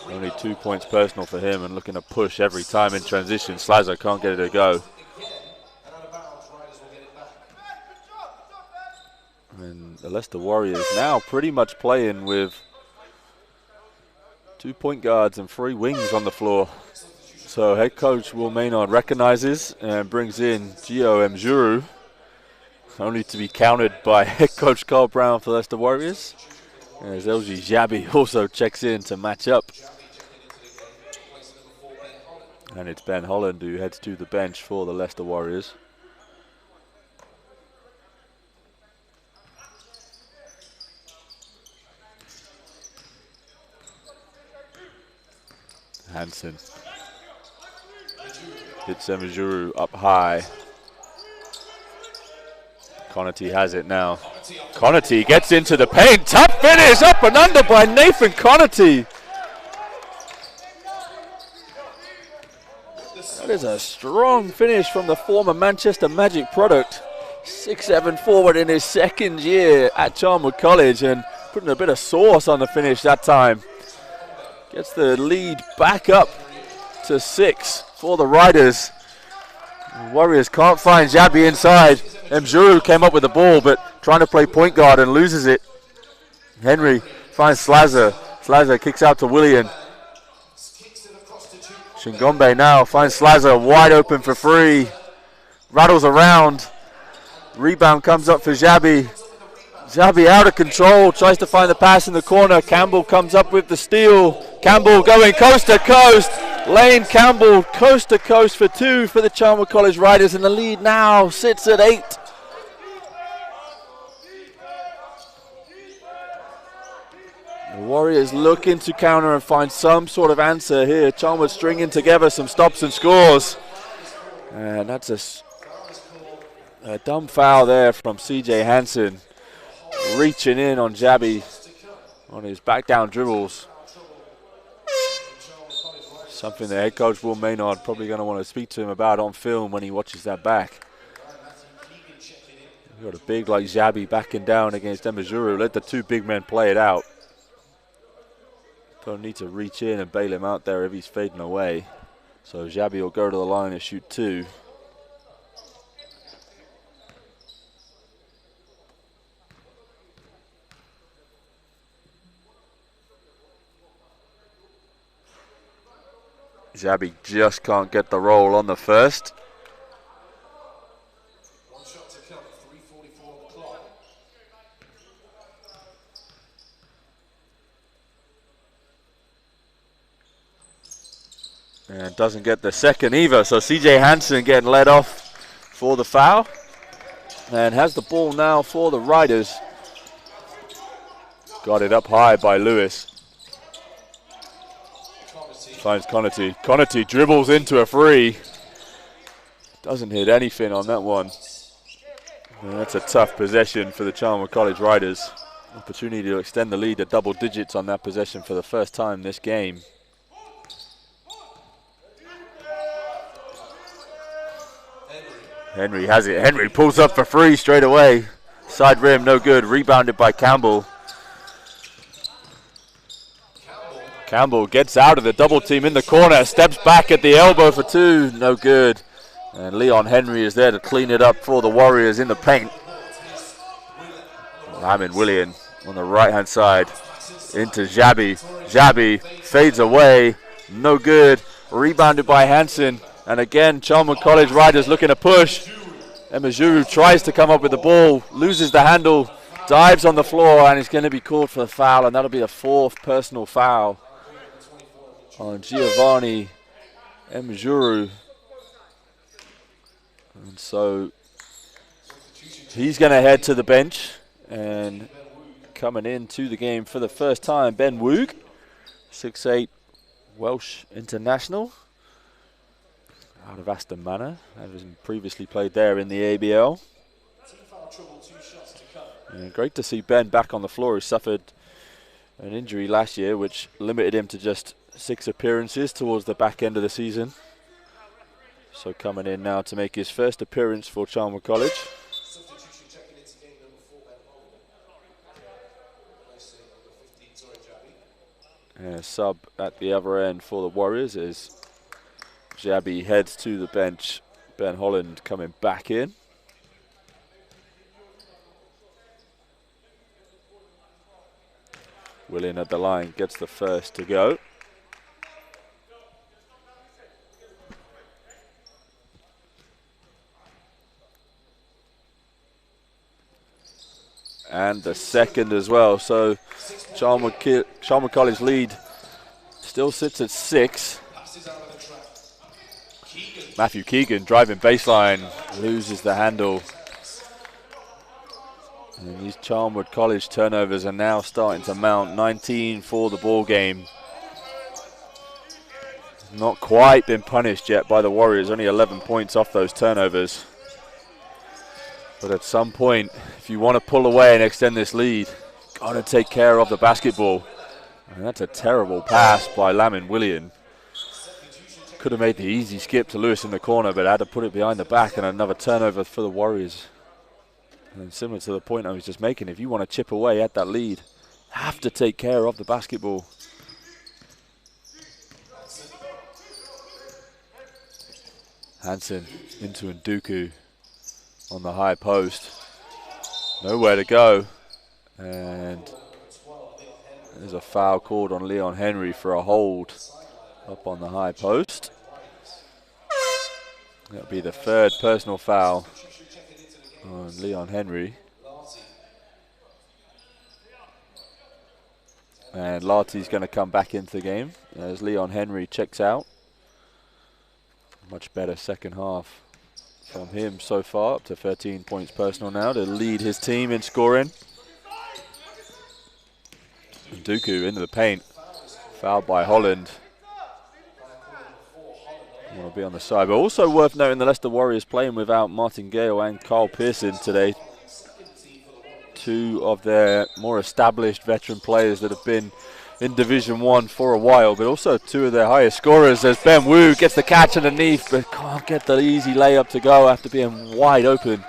A: Only 2 points personal for him and looking to push every time in transition. Slazer can't get it to go. And the Leicester Warriors now pretty much playing with 2 point guards and 3 wings on the floor. So head coach Will Maynard recognizes and brings in Gio Mjuru, only to be countered by head coach Carl Brown for the Leicester Warriors. As LG Jabi also checks in to match up. And it's Ben Holland who heads to the bench for the Leicester Warriors. Hansen hits Myerscough up high. Connaughton has it now. Connaughton gets into the paint. Tough finish, up and under by Nathan Connaughton. That is a strong finish from the former Manchester Magic product. 6'7" forward in his second year at Charnwood College, and putting a bit of sauce on the finish that time. Gets the lead back up to 6 for the Riders. The Warriors can't find Xabi inside. Myerscough came up with the ball, but trying to play point guard and loses it. Henry finds Slazer. Slazer kicks out to Willian. Shingombe now finds Slazer wide open for free. Rattles around. Rebound comes up for Xabi. Xabi out of control, tries to find the pass in the corner. Campbell comes up with the steal. Campbell going coast to coast. Lane Campbell coast to coast for 2 for the Charnwood College Riders, and the lead now sits at 8. The Warriors looking to counter and find some sort of answer here. Charnwood stringing together some stops and scores. And that's a dumb foul there from CJ Hansen, reaching in on Xabi on his back down dribbles. Something the head coach Will Maynard probably going to want to speak to him about on film when he watches that back. You've got a big like Xabi backing down against Myerscough. Let the 2 big men play it out. Don't need to reach in and bail him out there if he's fading away. So Xabi will go to the line and shoot 2. Xabi just can't get the roll on the first.
B: One shot to come, 3:44 on the clock.
A: And doesn't get the second either. So CJ Hansen getting led off for the foul. And has the ball now for the Riders. Got it up high by Lewis. Finds Connaughton. Connaughton dribbles into a free. Doesn't hit anything on that one. And that's a tough possession for the Charnwood College Riders. Opportunity to extend the lead to double digits on that possession for the first time this game. Henry has it. Henry pulls up for free straight away. Side rim, no good. Rebounded by Campbell. Campbell gets out of the double team in the corner, steps back at the elbow for 2, no good. And Leon Henry is there to clean it up for the Warriors in the paint. Lamin Willian on the right-hand side into Xabi. Xabi fades away, no good. Rebounded by Hansen. And again, Charnwood College Riders looking to push. Myerscough tries to come up with the ball, loses the handle, dives on the floor, and is going to be called for the foul, and that'll be a 4th personal foul on Giovanni Myerscough. And so he's going to head to the bench, and coming into the game for the first time, Ben Woog, 6'8", Welsh international, out of Aston Manor, having previously played there in the ABL. And great to see Ben back on the floor. He suffered an injury last year which limited him to just 6 appearances towards the back end of the season. So coming in now to make his first appearance for Charnwood College. And a sub at the other end for the Warriors as Xabi heads to the bench. Ben Holland coming back in. Willian at the line gets the first to go. And the second as well. So Charnwood College lead still sits at 6. Matthew Keegan driving baseline, loses the handle. And these Charnwood College turnovers are now starting to mount. 19 for the ball game. Not quite been punished yet by the Warriors. Only 11 points off those turnovers. But at some point, if you want to pull away and extend this lead, got to take care of the basketball. And that's a terrible pass by Lamin Willian. Could have made the easy skip to Lewis in the corner, but had to put it behind the back, and another turnover for the Warriors. And similar to the point I was just making, if you want to chip away at that lead, have to take care of the basketball. Hansen into Nduku on the high post. Nowhere to go. And there's a foul called on Leon Henry for a hold up on the high post. That'll be the third personal foul on Leon Henry. And Larty's going to come back into the game as Leon Henry checks out. Much better second half from him so far, up to 13 points personal now to lead his team in scoring. Nduku into the paint, fouled by Holland. Want to be on the side, but also worth noting the Leicester Warriors playing without Martin Gale and Carl Pearson today. Two of their more established veteran players that have been in Division 1 for a while, but also two of their highest scorers as Ben Wu gets the catch underneath, but can't get the easy layup to go after being wide open.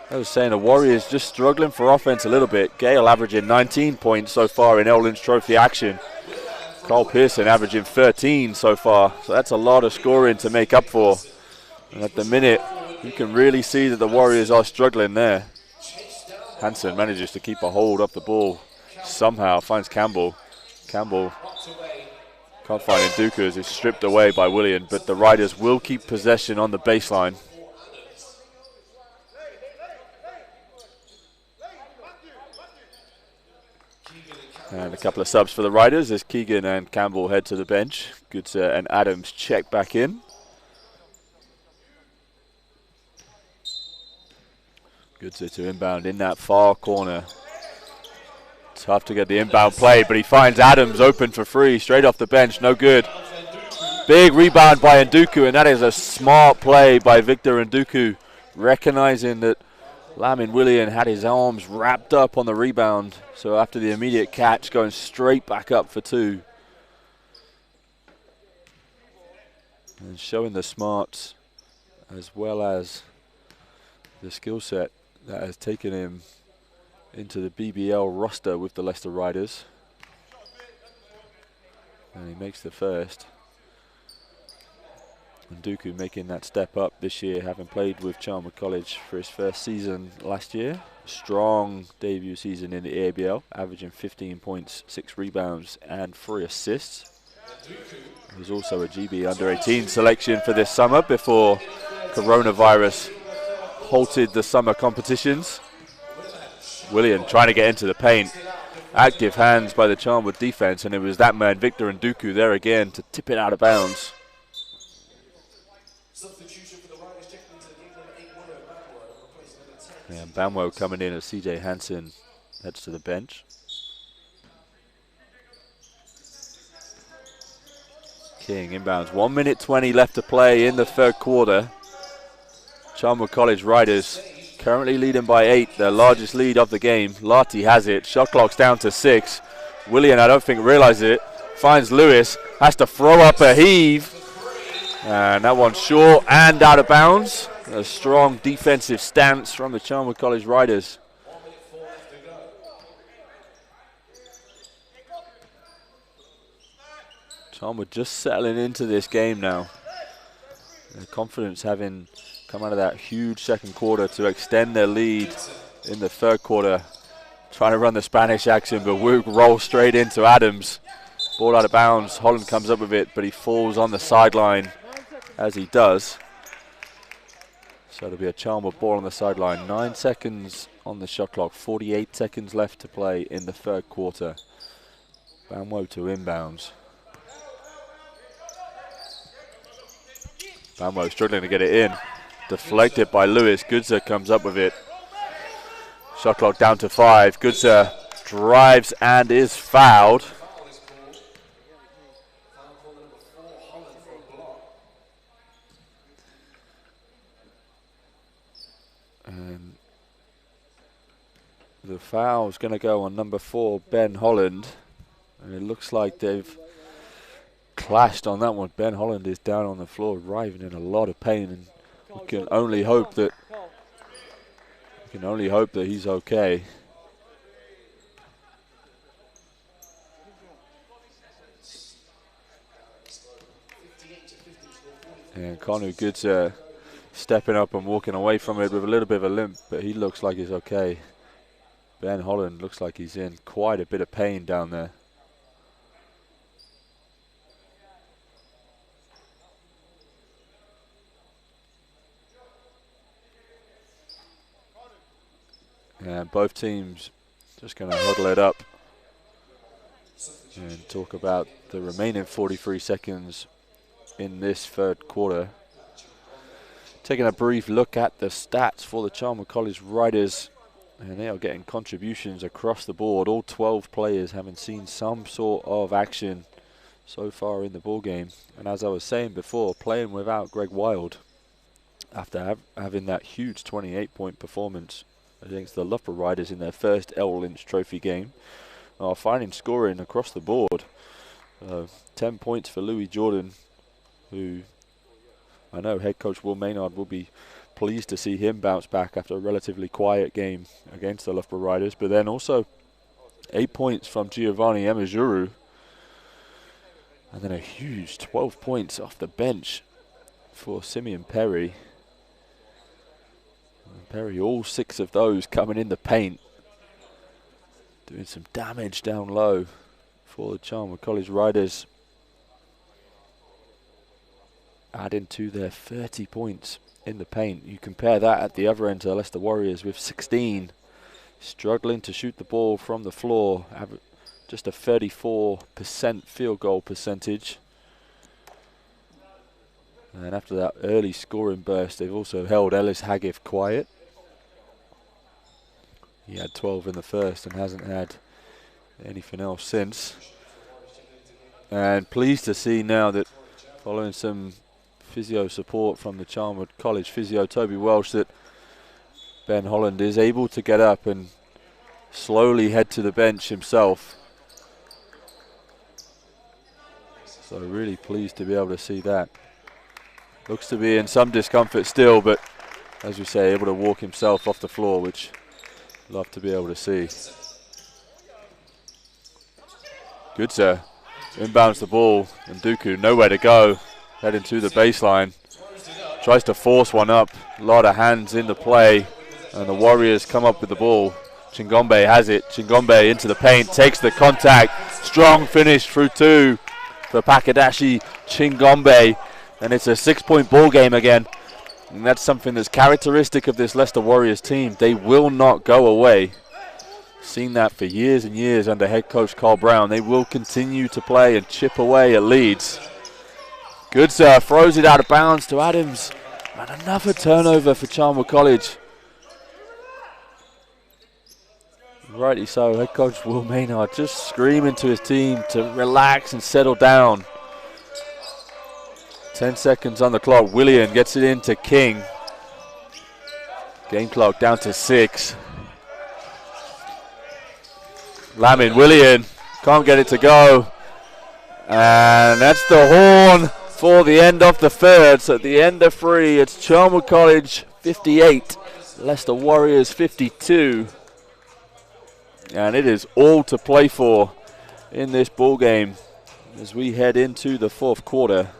A: I was saying the Warriors just struggling for offense a little bit. Gale averaging 19 points so far in L Lynch Trophy action. Carl Pearson averaging 13 so far, so that's a lot of scoring to make up for. And at the minute, you can really see that the Warriors are struggling there. Hansen manages to keep a hold of the ball. Somehow finds Campbell. Campbell can't find Nduku as he's stripped away by Willian, but the Riders will keep possession on the baseline. And a couple of subs for the Riders as Keegan and Campbell head to the bench. Goodser and Adams check back in. Goodser to inbound in that far corner. Tough to get the inbound play, but he finds Adams open for free, straight off the bench, no good. Big rebound by Nduku, and that is a smart play by Victor Nduku, recognizing that Lamin Willian had his arms wrapped up on the rebound, so after the immediate catch, going straight back up for two. And showing the smarts as well as the skill set that has taken him into the BBL roster with the Leicester Riders. And he makes the first. Nduku making that step up this year, having played with Charnwood College for his first season last year. Strong debut season in the ABL, averaging 15 points, 6 rebounds and 3 assists. He was also a GB under-18 selection for this summer before coronavirus halted the summer competitions. Willian trying to get into the paint. Active hands by the Charnwood defense, and it was that man, Victor Nduku, there again to tip it out of bounds. And Bamwo coming in as CJ Hansen heads to the bench. King inbounds. 1 minute 20 left to play in the third quarter. Charnwood College Riders currently leading by 8, their largest lead of the game. Larty has it. Shot clock's down to 6. Willian, I don't think, realizes it. Finds Lewis. Has to throw up a heave. And that one's short and out of bounds. A strong defensive stance from the Charnwood College Riders. Charnwood just settling into this game now. Their confidence having come out of that huge second quarter to extend their lead in the third quarter. Trying to run the Spanish action, but Woog rolls straight into Adams. Ball out of bounds. Holland comes up with it, but he falls on the sideline as he does. So it'll be a Charnwood ball on the sideline. 9 seconds on the shot clock. 48 seconds left to play in the third quarter. Bamwo to inbounds. Bamwo struggling to get it in. Deflected by Lewis. Goodser comes up with it. Shot clock down to 5. Goodser drives and is fouled. the foul is going to go on number 4, Ben Holland. And it looks like they've clashed on that one. Ben Holland is down on the floor, writhing in a lot of pain, and we can only hope that he's okay. And Konu Goods stepping up and walking away from it with a little bit of a limp, but he looks like he's okay. Ben Holland looks like he's in quite a bit of pain down there. And both teams just going to huddle it up and talk about the remaining 43 seconds in this third quarter. Taking a brief look at the stats for the Charnwood College Riders, and they are getting contributions across the board. All 12 players having seen some sort of action so far in the ball game. And as I was saying before, playing without Greg Wild after having that huge 28-point performance against the Loughborough Riders in their first L Lynch Trophy game, are finding scoring across the board. 10 points for Louis Jordan, who I know head coach Will Maynard will be pleased to see him bounce back after a relatively quiet game against the Loughborough Riders. But then also 8 points from Giovanni Emajuru, and then a huge 12 points off the bench for Simeon Perry. And Perry, all 6 of those coming in the paint, doing some damage down low for the Charnwood College Riders, adding to their 30 points in the paint. You compare that at the other end to the Leicester Warriors with 16, struggling to shoot the ball from the floor, just a 34% field goal percentage. And after that early scoring burst, they've also held Ellis Haggiff quiet. He had 12 in the first and hasn't had anything else since. And pleased to see now that following some physio support from the Charnwood College physio Toby Welsh, that Ben Holland is able to get up and slowly head to the bench himself. So really pleased to be able to see that. Looks to be in some discomfort still, but as we say, able to walk himself off the floor, which love to be able to see. Good, sir. Inbounds the ball, and Dooku nowhere to go, heading to the baseline. Tries to force one up, a lot of hands in the play, and the Warriors come up with the ball. Chingombe has it. Chingombe into the paint, takes the contact. Strong finish through 2 for Pakadashi Chingombe. And it's a 6-point ball game again. And that's something that's characteristic of this Leicester Warriors team. They will not go away. Seen that for years and years under head coach Carl Brown. They will continue to play and chip away at leads. Good, sir. Throws it out of bounds to Adams. And another turnover for Charnwood College. Rightly so. Head coach Will Maynard just screaming to his team to relax and settle down. 10 seconds on the clock. Willian gets it into King. Game clock down to 6. Lamin, Willian can't get it to go. And that's the horn for the end of the third. So at the end of 3, it's Charnwood College 58, Leicester Warriors 52. And it is all to play for in this ball game as we head into the fourth quarter.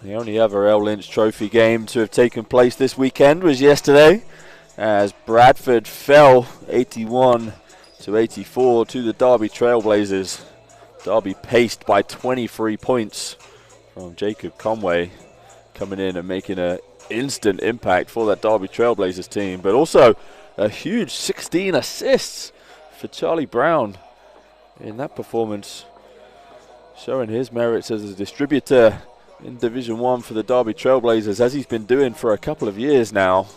A: The only other L Lynch Trophy game to have taken place this weekend was yesterday, as Bradford fell 81-84 to the Derby Trailblazers. Derby paced by 23 points from Jacob Conway, coming in and making an instant impact for that Derby Trailblazers team. But also a huge 16 assists for Charlie Brown in that performance, showing his merits as a distributor in Division 1 for the Derby Trailblazers, as he's been doing for a couple of years now.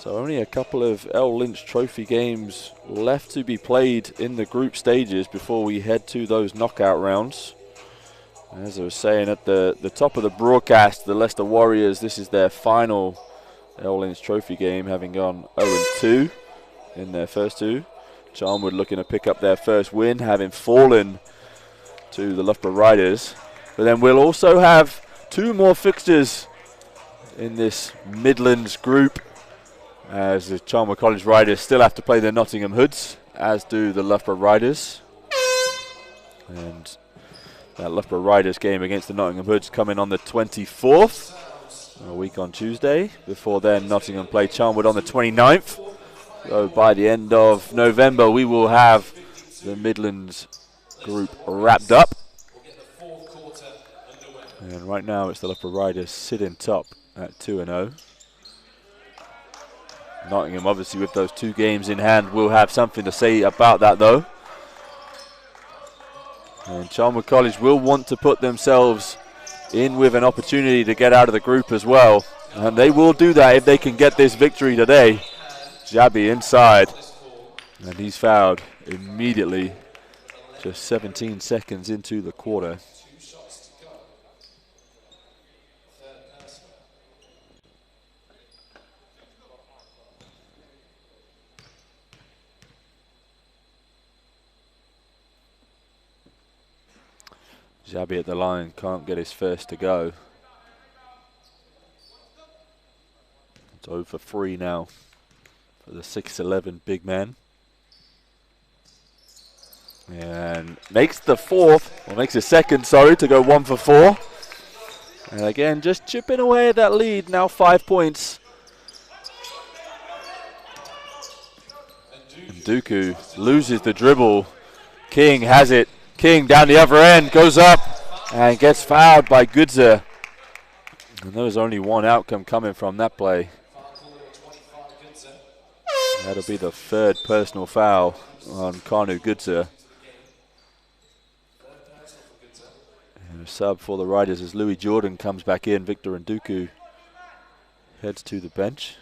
A: So only a couple of L Lynch Trophy games left to be played in the group stages before we head to those knockout rounds. As I was saying at the top of the broadcast, the Leicester Warriors, this is their final L Lynch Trophy game, having gone 0-2 in their first two. Charnwood looking to pick up their first win, having fallen to the Loughborough Riders. But then we'll also have two more fixtures in this Midlands group, as the Charnwood College Riders still have to play the Nottingham Hoods, as do the Loughborough Riders. And that Loughborough Riders game against the Nottingham Hoods coming on the 24th, a week on Tuesday. Before then, Nottingham play Charnwood on the 29th. So by the end of November, we will have the Midlands group wrapped up. And right now, it's the Loughborough Riders sitting top at 2-0. Nottingham, obviously, with those two games in hand, will have something to say about that, though. And Charnwood College will want to put themselves in with an opportunity to get out of the group as well. And they will do that if they can get this victory today. Jabby inside. And he's fouled immediately, just 17 seconds into the quarter. Jabby at the line, can't get his first to go. It's 0 for 3 now for the 6'11" big man. And makes the second, to go 1 for 4. And again, just chipping away at that lead, now 5 points. And Dooku loses the dribble. King has it. King down the other end, goes up and gets fouled by Goodser. And there was only one outcome coming from that play. That'll be the third personal foul on Kanu Goodser. And a sub for the Riders as Louis Jordan comes back in. Victor Nduku heads to the bench.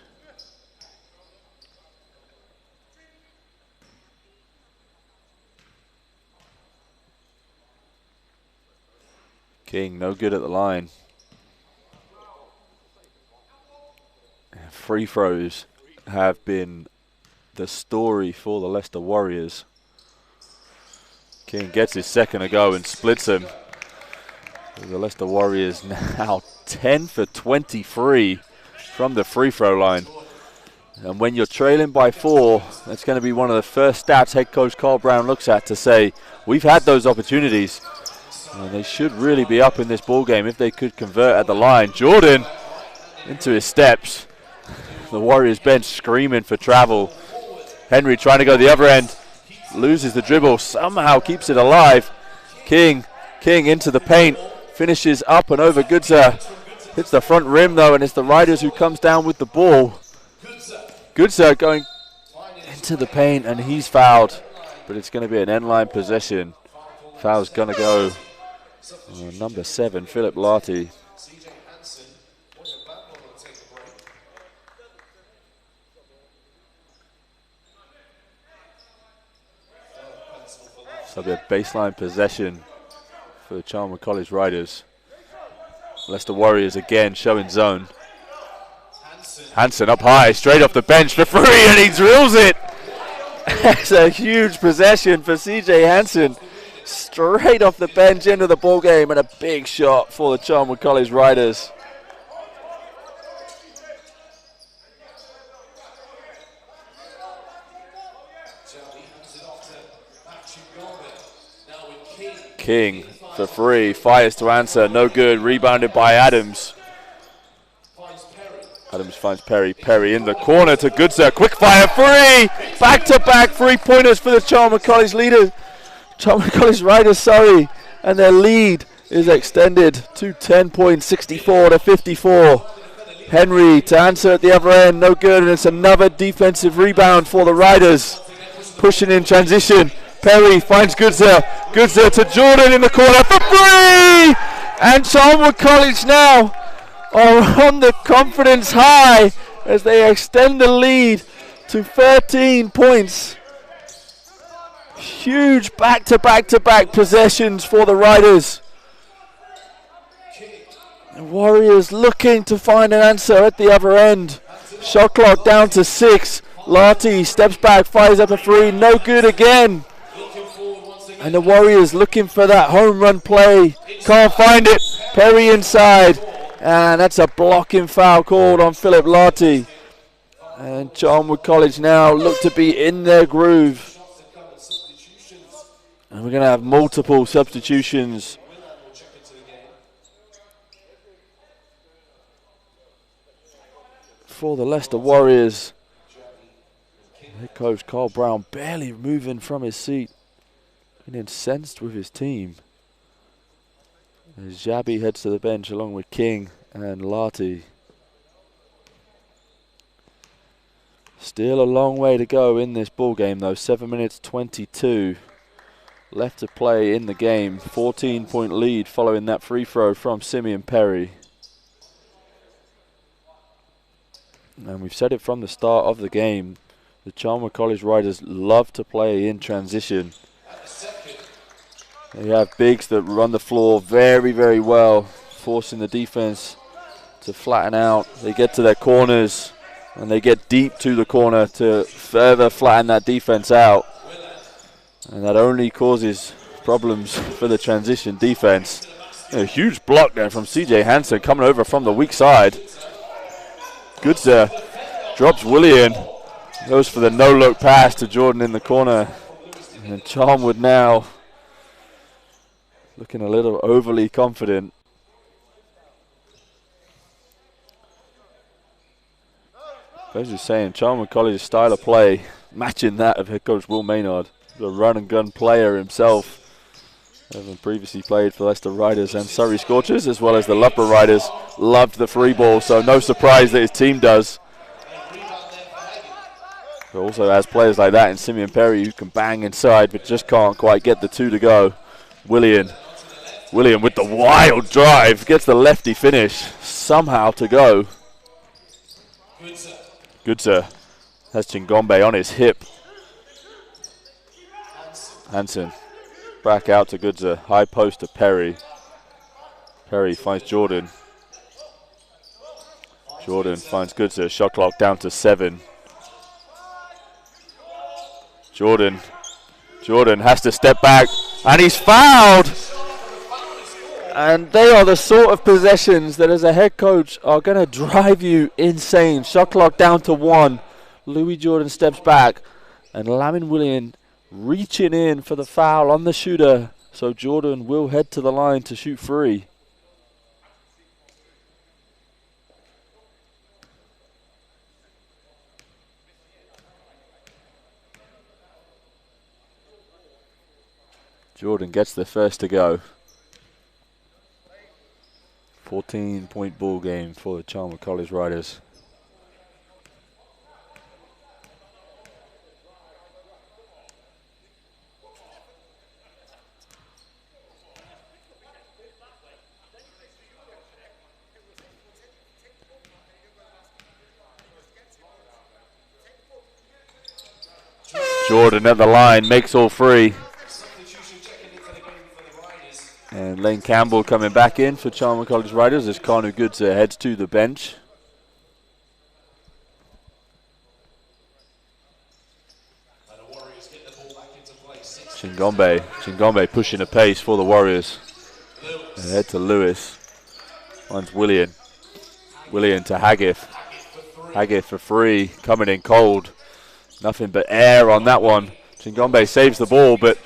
A: King, no good at the line. Free throws have been the story for the Leicester Warriors. King gets his second to go and splits him. The Leicester Warriors now 10 for 23 from the free throw line. And when you're trailing by 4, that's going to be one of the first stats head coach Carl Brown looks at to say, we've had those opportunities. And they should really be up in this ball game if they could convert at the line. Jordan into his steps. The Warriors bench screaming for travel. Henry trying to go the other end. Loses the dribble. Somehow keeps it alive. King into the paint. Finishes up and over Goodser. Hits the front rim though, and it's the Riders who comes down with the ball. Goodser going into the paint, and he's fouled. But it's going to be an end line possession. Foul's going to go. Number 7, Philip Larty. So be a baseline possession for the Charnwood College Riders. Leicester Warriors again showing zone. Hansen up high, straight off the bench for 3, and he drills it. It's a huge possession for CJ Hansen. Straight off the bench into the ball game, and a big shot for the Charnwood College Riders. King for 3, fires to answer, no good, rebounded by Adams. Adams finds Perry, Perry in the corner to Goodser, quick fire 3, back-to-back 3-pointers for the Charnwood College leaders. Charnwood College Riders, and their lead is extended to 10 points, 64 to 54. Henry to answer at the other end, no good, and it's another defensive rebound for the Riders. Pushing in transition, Perry finds Goodser, Goodser to Jordan in the corner for 3! And Charnwood College now are on the confidence high as they extend the lead to 13 points. Huge back-to-back-to-back possessions for the Riders. The Warriors looking to find an answer at the other end. Shot clock down to 6. Larty steps back, fires up a 3, no good again. And the Warriors looking for that home run play. Can't find it. Perry inside. And that's a blocking foul called on Philip Larty. And Charnwood College now look to be in their groove. And we're going to have multiple substitutions. For the Leicester Warriors. Head coach Carl Brown barely moving from his seat. And incensed with his team. As Jabi heads to the bench along with King and Larty. Still a long way to go in this ball game though. 7 minutes 22 left to play in the game. 14-point lead following that free throw from Simeon Perry. And we've said it from the start of the game. The Charnwood College Riders love to play in transition. They have bigs that run the floor very, very well, forcing the defense to flatten out. They get to their corners and they get deep to the corner to further flatten that defense out. And that only causes problems for the transition defense. A huge block there from CJ Hansen coming over from the weak side. Goodser drops Willian. Goes for the no-look pass to Jordan in the corner. And Charnwood now looking a little overly confident. As you're saying, Charnwood College's style of play matching that of head coach Will Maynard, the run and gun player himself. Having previously played for Leicester Riders and Surrey Scorchers, as well as the Loughborough Riders, loved the free ball, so no surprise that his team does. But also has players like that in Simeon Perry who can bang inside but just can't quite get the two to go. Willian with the wild drive, gets the lefty finish somehow to go. Goodser has Chingombe on his hip. Hansen back out to Goodser, high post to Perry. Perry finds Jordan. Jordan finds Goodser, shot clock down to 7. Jordan has to step back and he's fouled. And they are the sort of possessions that as a head coach are going to drive you insane. Shot clock down to 1. Louis Jordan steps back and Lamin Willian reaching in for the foul on the shooter. So Jordan will head to the line to shoot free. Jordan gets the first to go. 14-point ball game for the Charnwood College Riders. Jordan at the line, makes all three. And Lane Campbell coming back in for Charnwood College Riders as Kanu Goodser heads to the bench. Chingombe pushing the pace for the Warriors. Ahead to Lewis. Finds Willian. Willian to Haggith. Haggith for 3, coming in cold. Nothing but air on that one. Chingombe saves the ball, but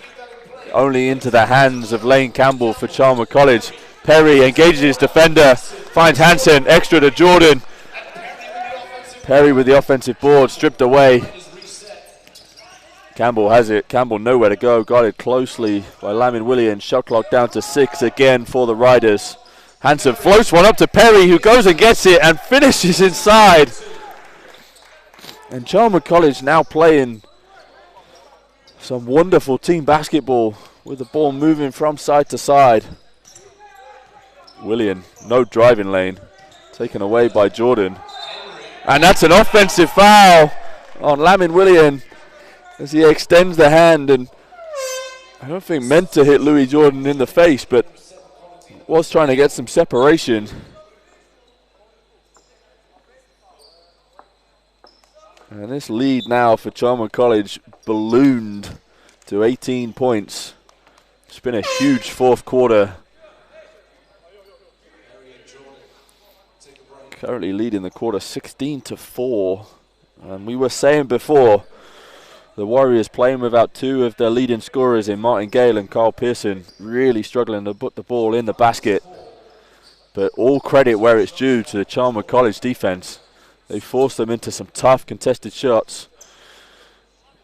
A: only into the hands of Lane Campbell for Charnwood College. Perry engages his defender, finds Hansen, extra to Jordan. Perry with the offensive board, stripped away. Campbell has it, Campbell nowhere to go, guarded closely by Lamin Willian. Shot clock down to 6 again for the Riders. Hansen floats one up to Perry, who goes and gets it and finishes inside. And Charnwood College now playing some wonderful team basketball with the ball moving from side to side. Willian, no driving lane, taken away by Jordan. And that's an offensive foul on Lamin Willian as he extends the hand, and I don't think meant to hit Louis Jordan in the face, but was trying to get some separation. And this lead now for Charnwood College ballooned to 18 points. It's been a huge fourth quarter. Currently leading the quarter 16-4. And we were saying before, the Warriors playing without two of their leading scorers in Martin Gale and Carl Pearson, really struggling to put the ball in the basket. But all credit where it's due to the Charnwood College defense. They forced them into some tough contested shots.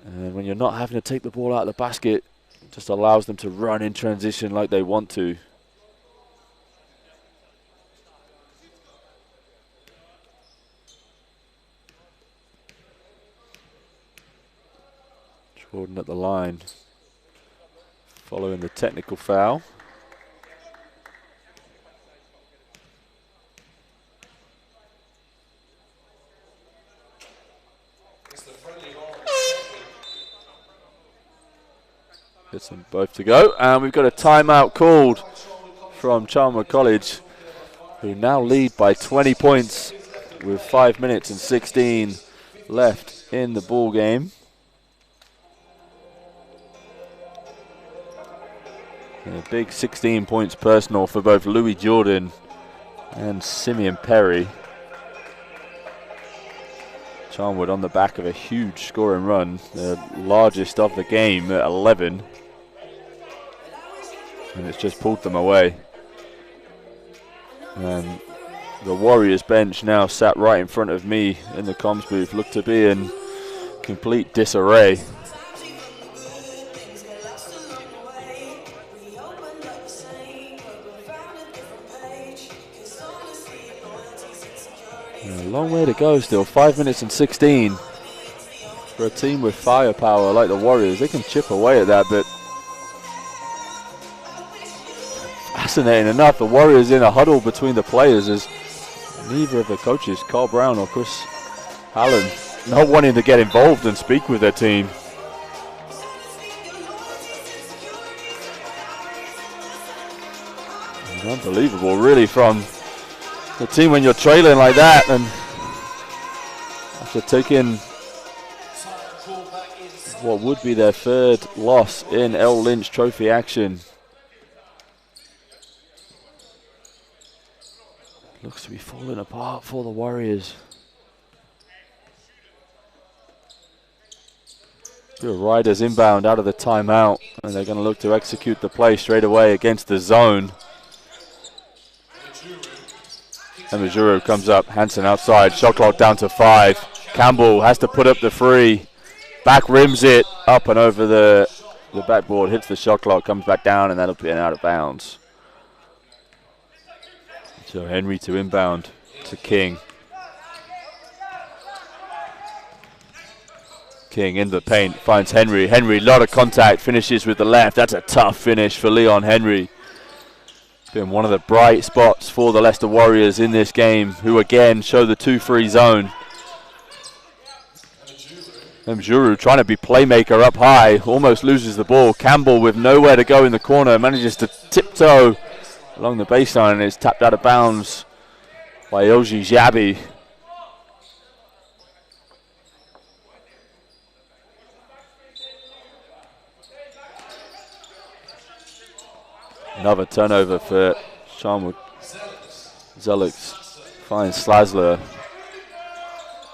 A: And when you're not having to take the ball out of the basket, it just allows them to run in transition like they want to. Jordan at the line, following the technical foul. Gets them both to go, and we've got a timeout called from Charnwood College, who now lead by 20 points with 5 minutes and 16 left in the ball game. And a big 16 points personal for both Louis Jordan and Simeon Perry. Charnwood on the back of a huge scoring run, the largest of the game at 11. And it's just pulled them away. And the Warriors bench now sat right in front of me in the comms booth, looked to be in complete disarray. A long way to go still, 5 minutes and 16. For a team with firepower like the Warriors, they can chip away at that, but fascinating enough, the Warriors in a huddle between the players as neither of the coaches, Carl Brown or Chris Allen, not wanting to get involved and speak with their team. Unbelievable, really, from the team when you're trailing like that, and after taking what would be their third loss in L Lynch Trophy action. Looks to be falling apart for the Warriors. Good riders inbound out of the timeout, and they're going to look to execute the play straight away against the zone. And Myerscough comes up, Hansen outside, shot clock down to 5. Campbell has to put up the free, back rims it, up and over the backboard, hits the shot clock, comes back down, and that'll be an out of bounds. So Henry to inbound to King. King in the paint, finds Henry. Henry, lot of contact, finishes with the left. That's a tough finish for Leon Henry. Been one of the bright spots for the Leicester Warriors in this game, who again show the 2-3 zone. Myerscough trying to be playmaker up high, almost loses the ball. Campbell with nowhere to go in the corner, manages to tiptoe along the baseline, and it's tapped out of bounds by Ilji Jabi. Another turnover for Charnwood. Zelux finds Slasler.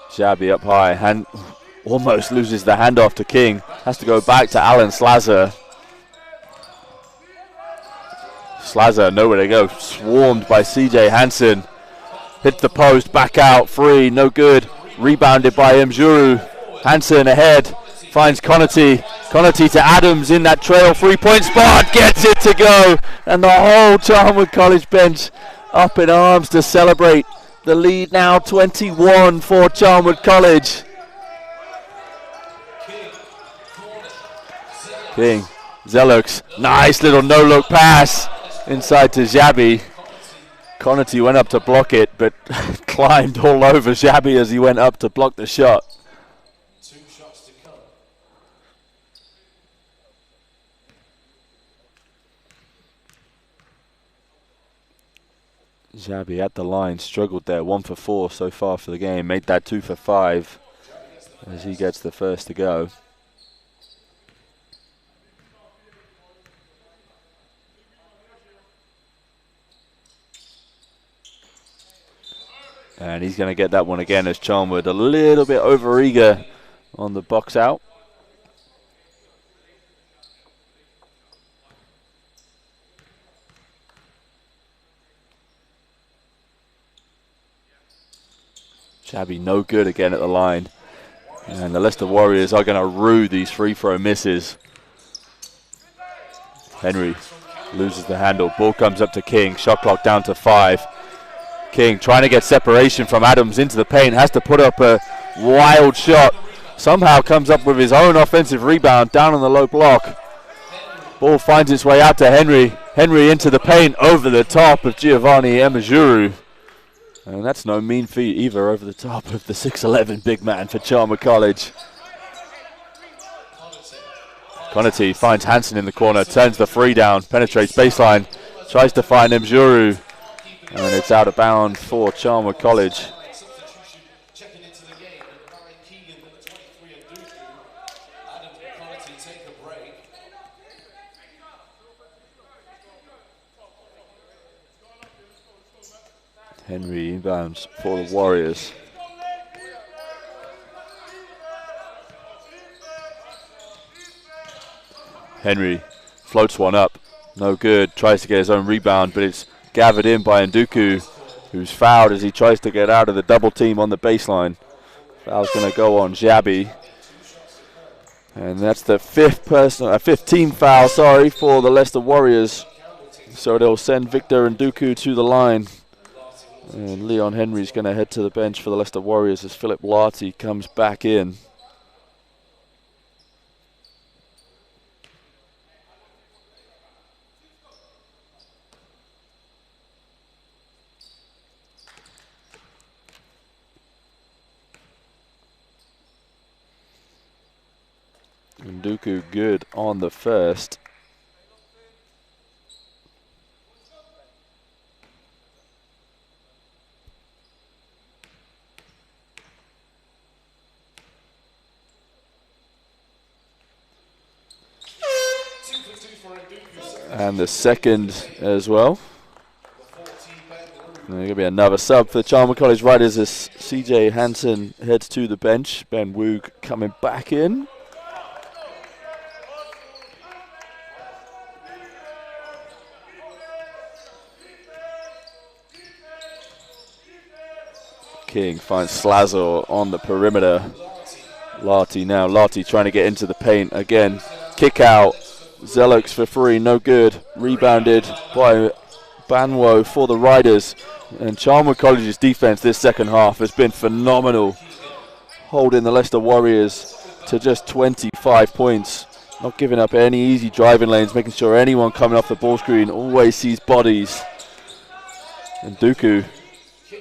A: Jabi up high, almost loses the handoff to King. Has to go back to Alan Slazer. Slazer, nowhere to go. Swarmed by CJ Hansen. Hit the post, back out, free, no good. Rebounded by Myerscough. Hansen ahead, finds Connaughty. Connaughty to Adams in that trail 3-point spot, gets it to go. And the whole Charnwood College bench up in arms to celebrate. The lead now 21 for Charnwood College. King, Zelux, nice little no-look pass inside to Jabi. Connaughton went up to block it, but climbed all over Xabi as he went up to block the shot.
B: 2 shots to come.
A: Xabi at the line, struggled there, 1 for 4 so far for the game, made that 2 for 5 as he gets the first to go. And he's going to get that one again as Charnwood a little bit over-eager on the box out. Xabi no good again at the line. And the Leicester Warriors are going to rue these free throw misses. Henry loses the handle. Ball comes up to King. Shot clock down to 5. King trying to get separation from Adams into the paint. Has to put up a wild shot. Somehow comes up with his own offensive rebound down on the low block. Ball finds its way out to Henry. Henry into the paint over the top of Giovanni Emejuru. And that's no mean feat either, over the top of the 6'11" big man for Charnwood College. Connaughton finds Hansen in the corner, turns the 3 down, penetrates baseline, tries to find Emejuru. And it's out of bounds for Charnwood College.
B: Checking into the game, Ryan Keegan, number 23, and Duku. Adam and Connaughton take a break.
A: Henry inbounds for the Warriors. Henry floats one up, no good, tries to get his own rebound, but it's gathered in by Nduku, who's fouled as he tries to get out of the double team on the baseline. Foul's going to go on Xabi. And that's the 5th team foul, for the Leicester Warriors. So they'll send Victor Nduku to the line. And Leon Henry's going to head to the bench for the Leicester Warriors as Philip Larty comes back in. Nduku good on the first. And the second as well. And going to be another sub for the Charnwood College Riders as CJ Hansen heads to the bench. Ben Woog coming back in. King finds Slazor on the perimeter. Larty now. Larty trying to get into the paint again. Kick out. Zelux for 3, no good. Rebounded by Banwo for the Riders. And Charnwood College's defense this second half has been phenomenal, holding the Leicester Warriors to just 25 points. Not giving up any easy driving lanes, making sure anyone coming off the ball screen always sees bodies. And Nduku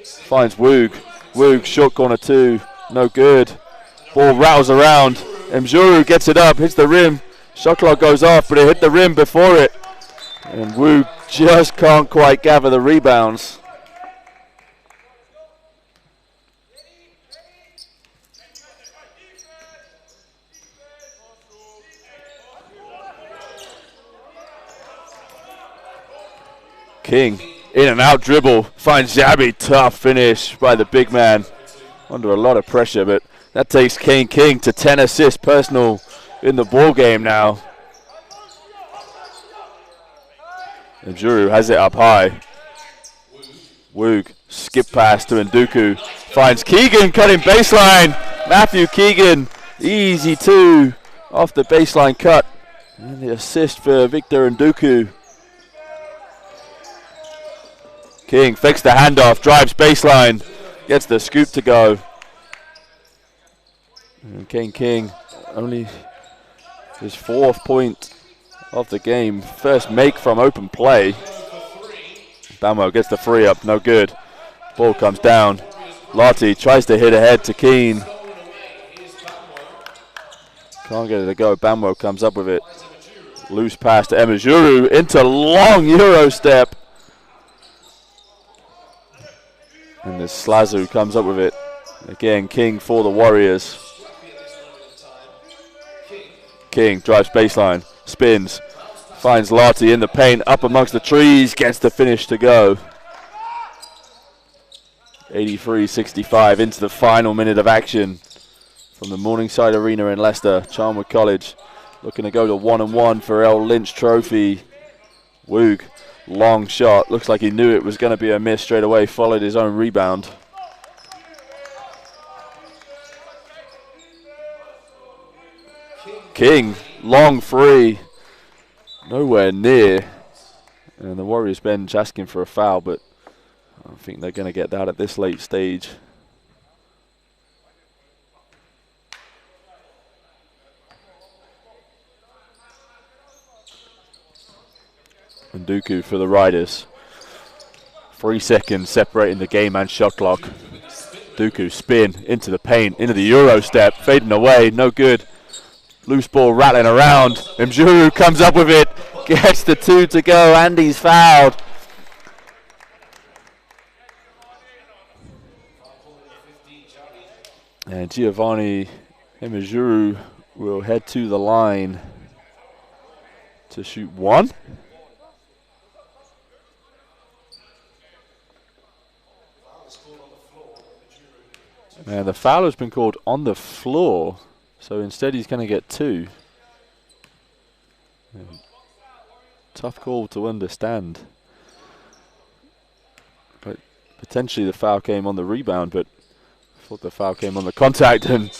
A: finds Woog. Woog, short corner 2, no good. Ball rattles around. Emejuru gets it up, hits the rim. Shot clock goes off, but it hit the rim before it. And Woog just can't quite gather the rebounds. King, in and out dribble, finds Xabi, tough finish by the big man. Under a lot of pressure, but that takes King to 10 assists personal in the ball game now. Emejuru has it up high. Woog, skip pass to Nduku, finds Keegan cutting baseline. Matthew Keegan, easy 2 off the baseline cut. And the assist for Victor Nduku. King fakes the handoff, drives baseline, gets the scoop to go. And King only his 4th point of the game. First make from open play. Bamwell gets the free up, no good. Ball comes down. Lottie tries to hit ahead to Keane. Can't get it to go. Bamwell comes up with it. Loose pass to Emejuru into long Euro step. And the Slazu comes up with it. Again, King for the Warriors. King drives baseline, spins, finds Lottie in the paint, up amongst the trees, gets the finish to go. 83-65 into the final minute of action from the Morningside Arena in Leicester. Charnwood College looking to go to 1-1 for L Lynch Trophy. Woog, long shot, looks like he knew it was going to be a miss straight away, followed his own rebound. King, long free, nowhere near. And the Warriors bench asking for a foul, but I don't think they're going to get that at this late stage. And Dooku for the Riders. 3 seconds separating the game and shot clock. Dooku spin into the paint, into the Euro step, fading away, no good. Loose ball rattling around. Mjuru comes up with it, gets the 2 to go, and he's fouled. And Giovanni Mjuru will head to the line to shoot 1. And the foul has been called on the floor. So instead he's going to get 2. Tough call to understand. But potentially the foul came on the rebound, but I thought the foul came on the contact, and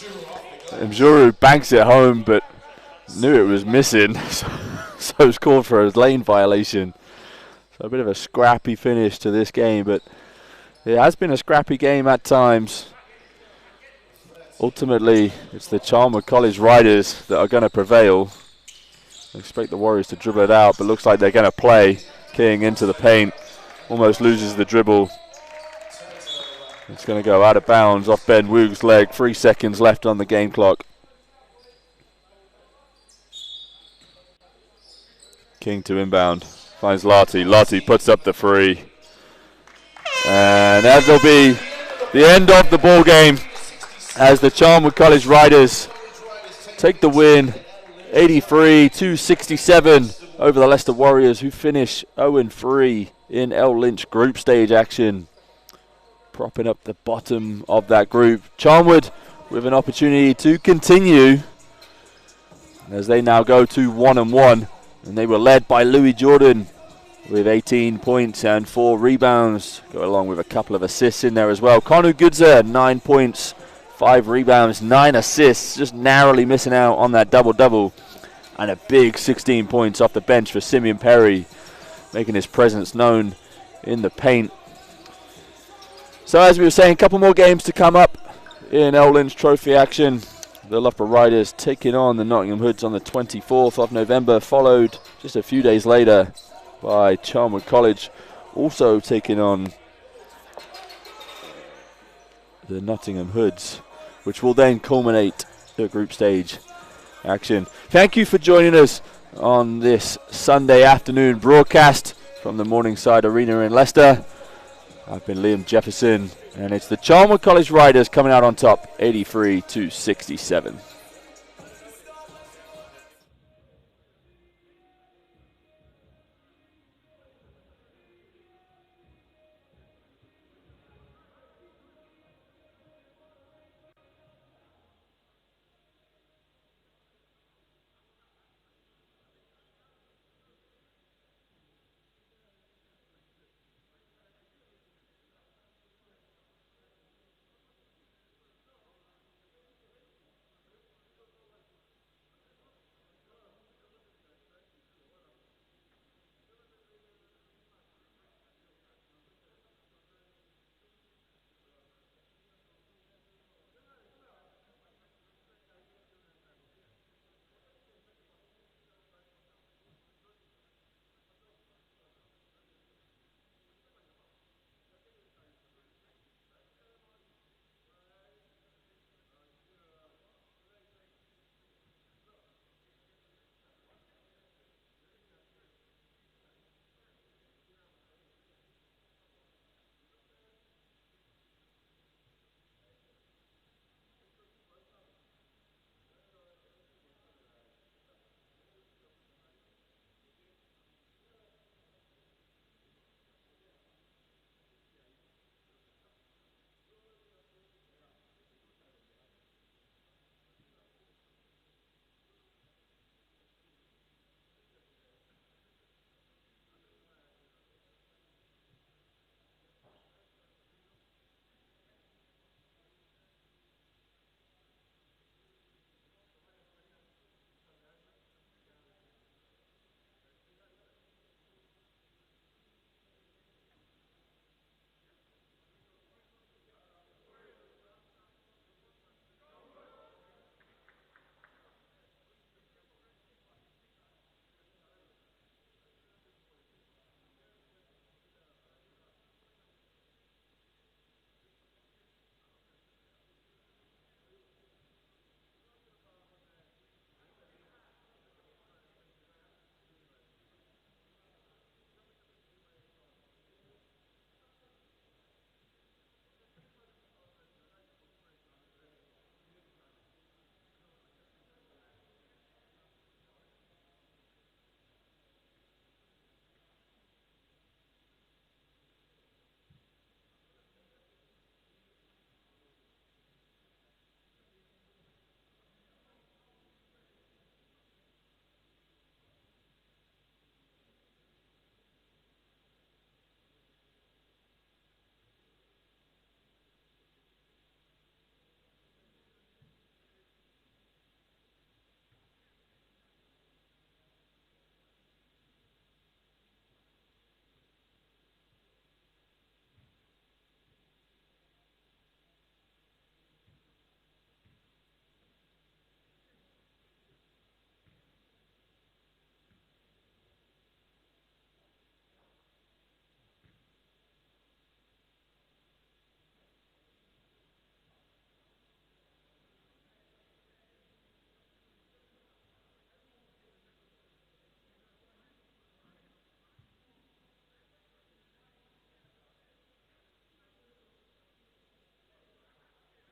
A: Mjuru banks it home, but knew it was missing. So it's called for a lane violation. So a bit of a scrappy finish to this game, but it has been a scrappy game at times. Ultimately, it's the Charnwood College Riders that are going to prevail. I expect the Warriors to dribble it out, but looks like they're going to play. King into the paint, almost loses the dribble. It's going to go out of bounds off Ben Woog's leg. 3 seconds left on the game clock. King to inbound, finds Lottie. Lottie puts up the free. And that'll be the end of the ball game, as the Charnwood College Riders take the win 83-67 over the Leicester Warriors, who finish 0-3 in L Lynch group stage action, propping up the bottom of that group. Charnwood with an opportunity to continue as they now go to 1-1, and they were led by Louis Jordan with 18 points and 4 rebounds, go along with a couple of assists in there as well. Konu Gudza, 9 points, 5 rebounds, 9 assists, just narrowly missing out on that double-double. And a big 16 points off the bench for Simeon Perry, making his presence known in the paint. So as we were saying, a couple more games to come up in L Lynch Trophy action. The Loughborough Riders taking on the Nottingham Hoods on the 24th of November, followed just a few days later by Charnwood College, also taking on the Nottingham Hoods, which will then culminate the group stage action. Thank you for joining us on this Sunday afternoon broadcast from the Morningside Arena in Leicester. I've been Liam Jefferson, and it's the Charnwood College Riders coming out on top, 83-67.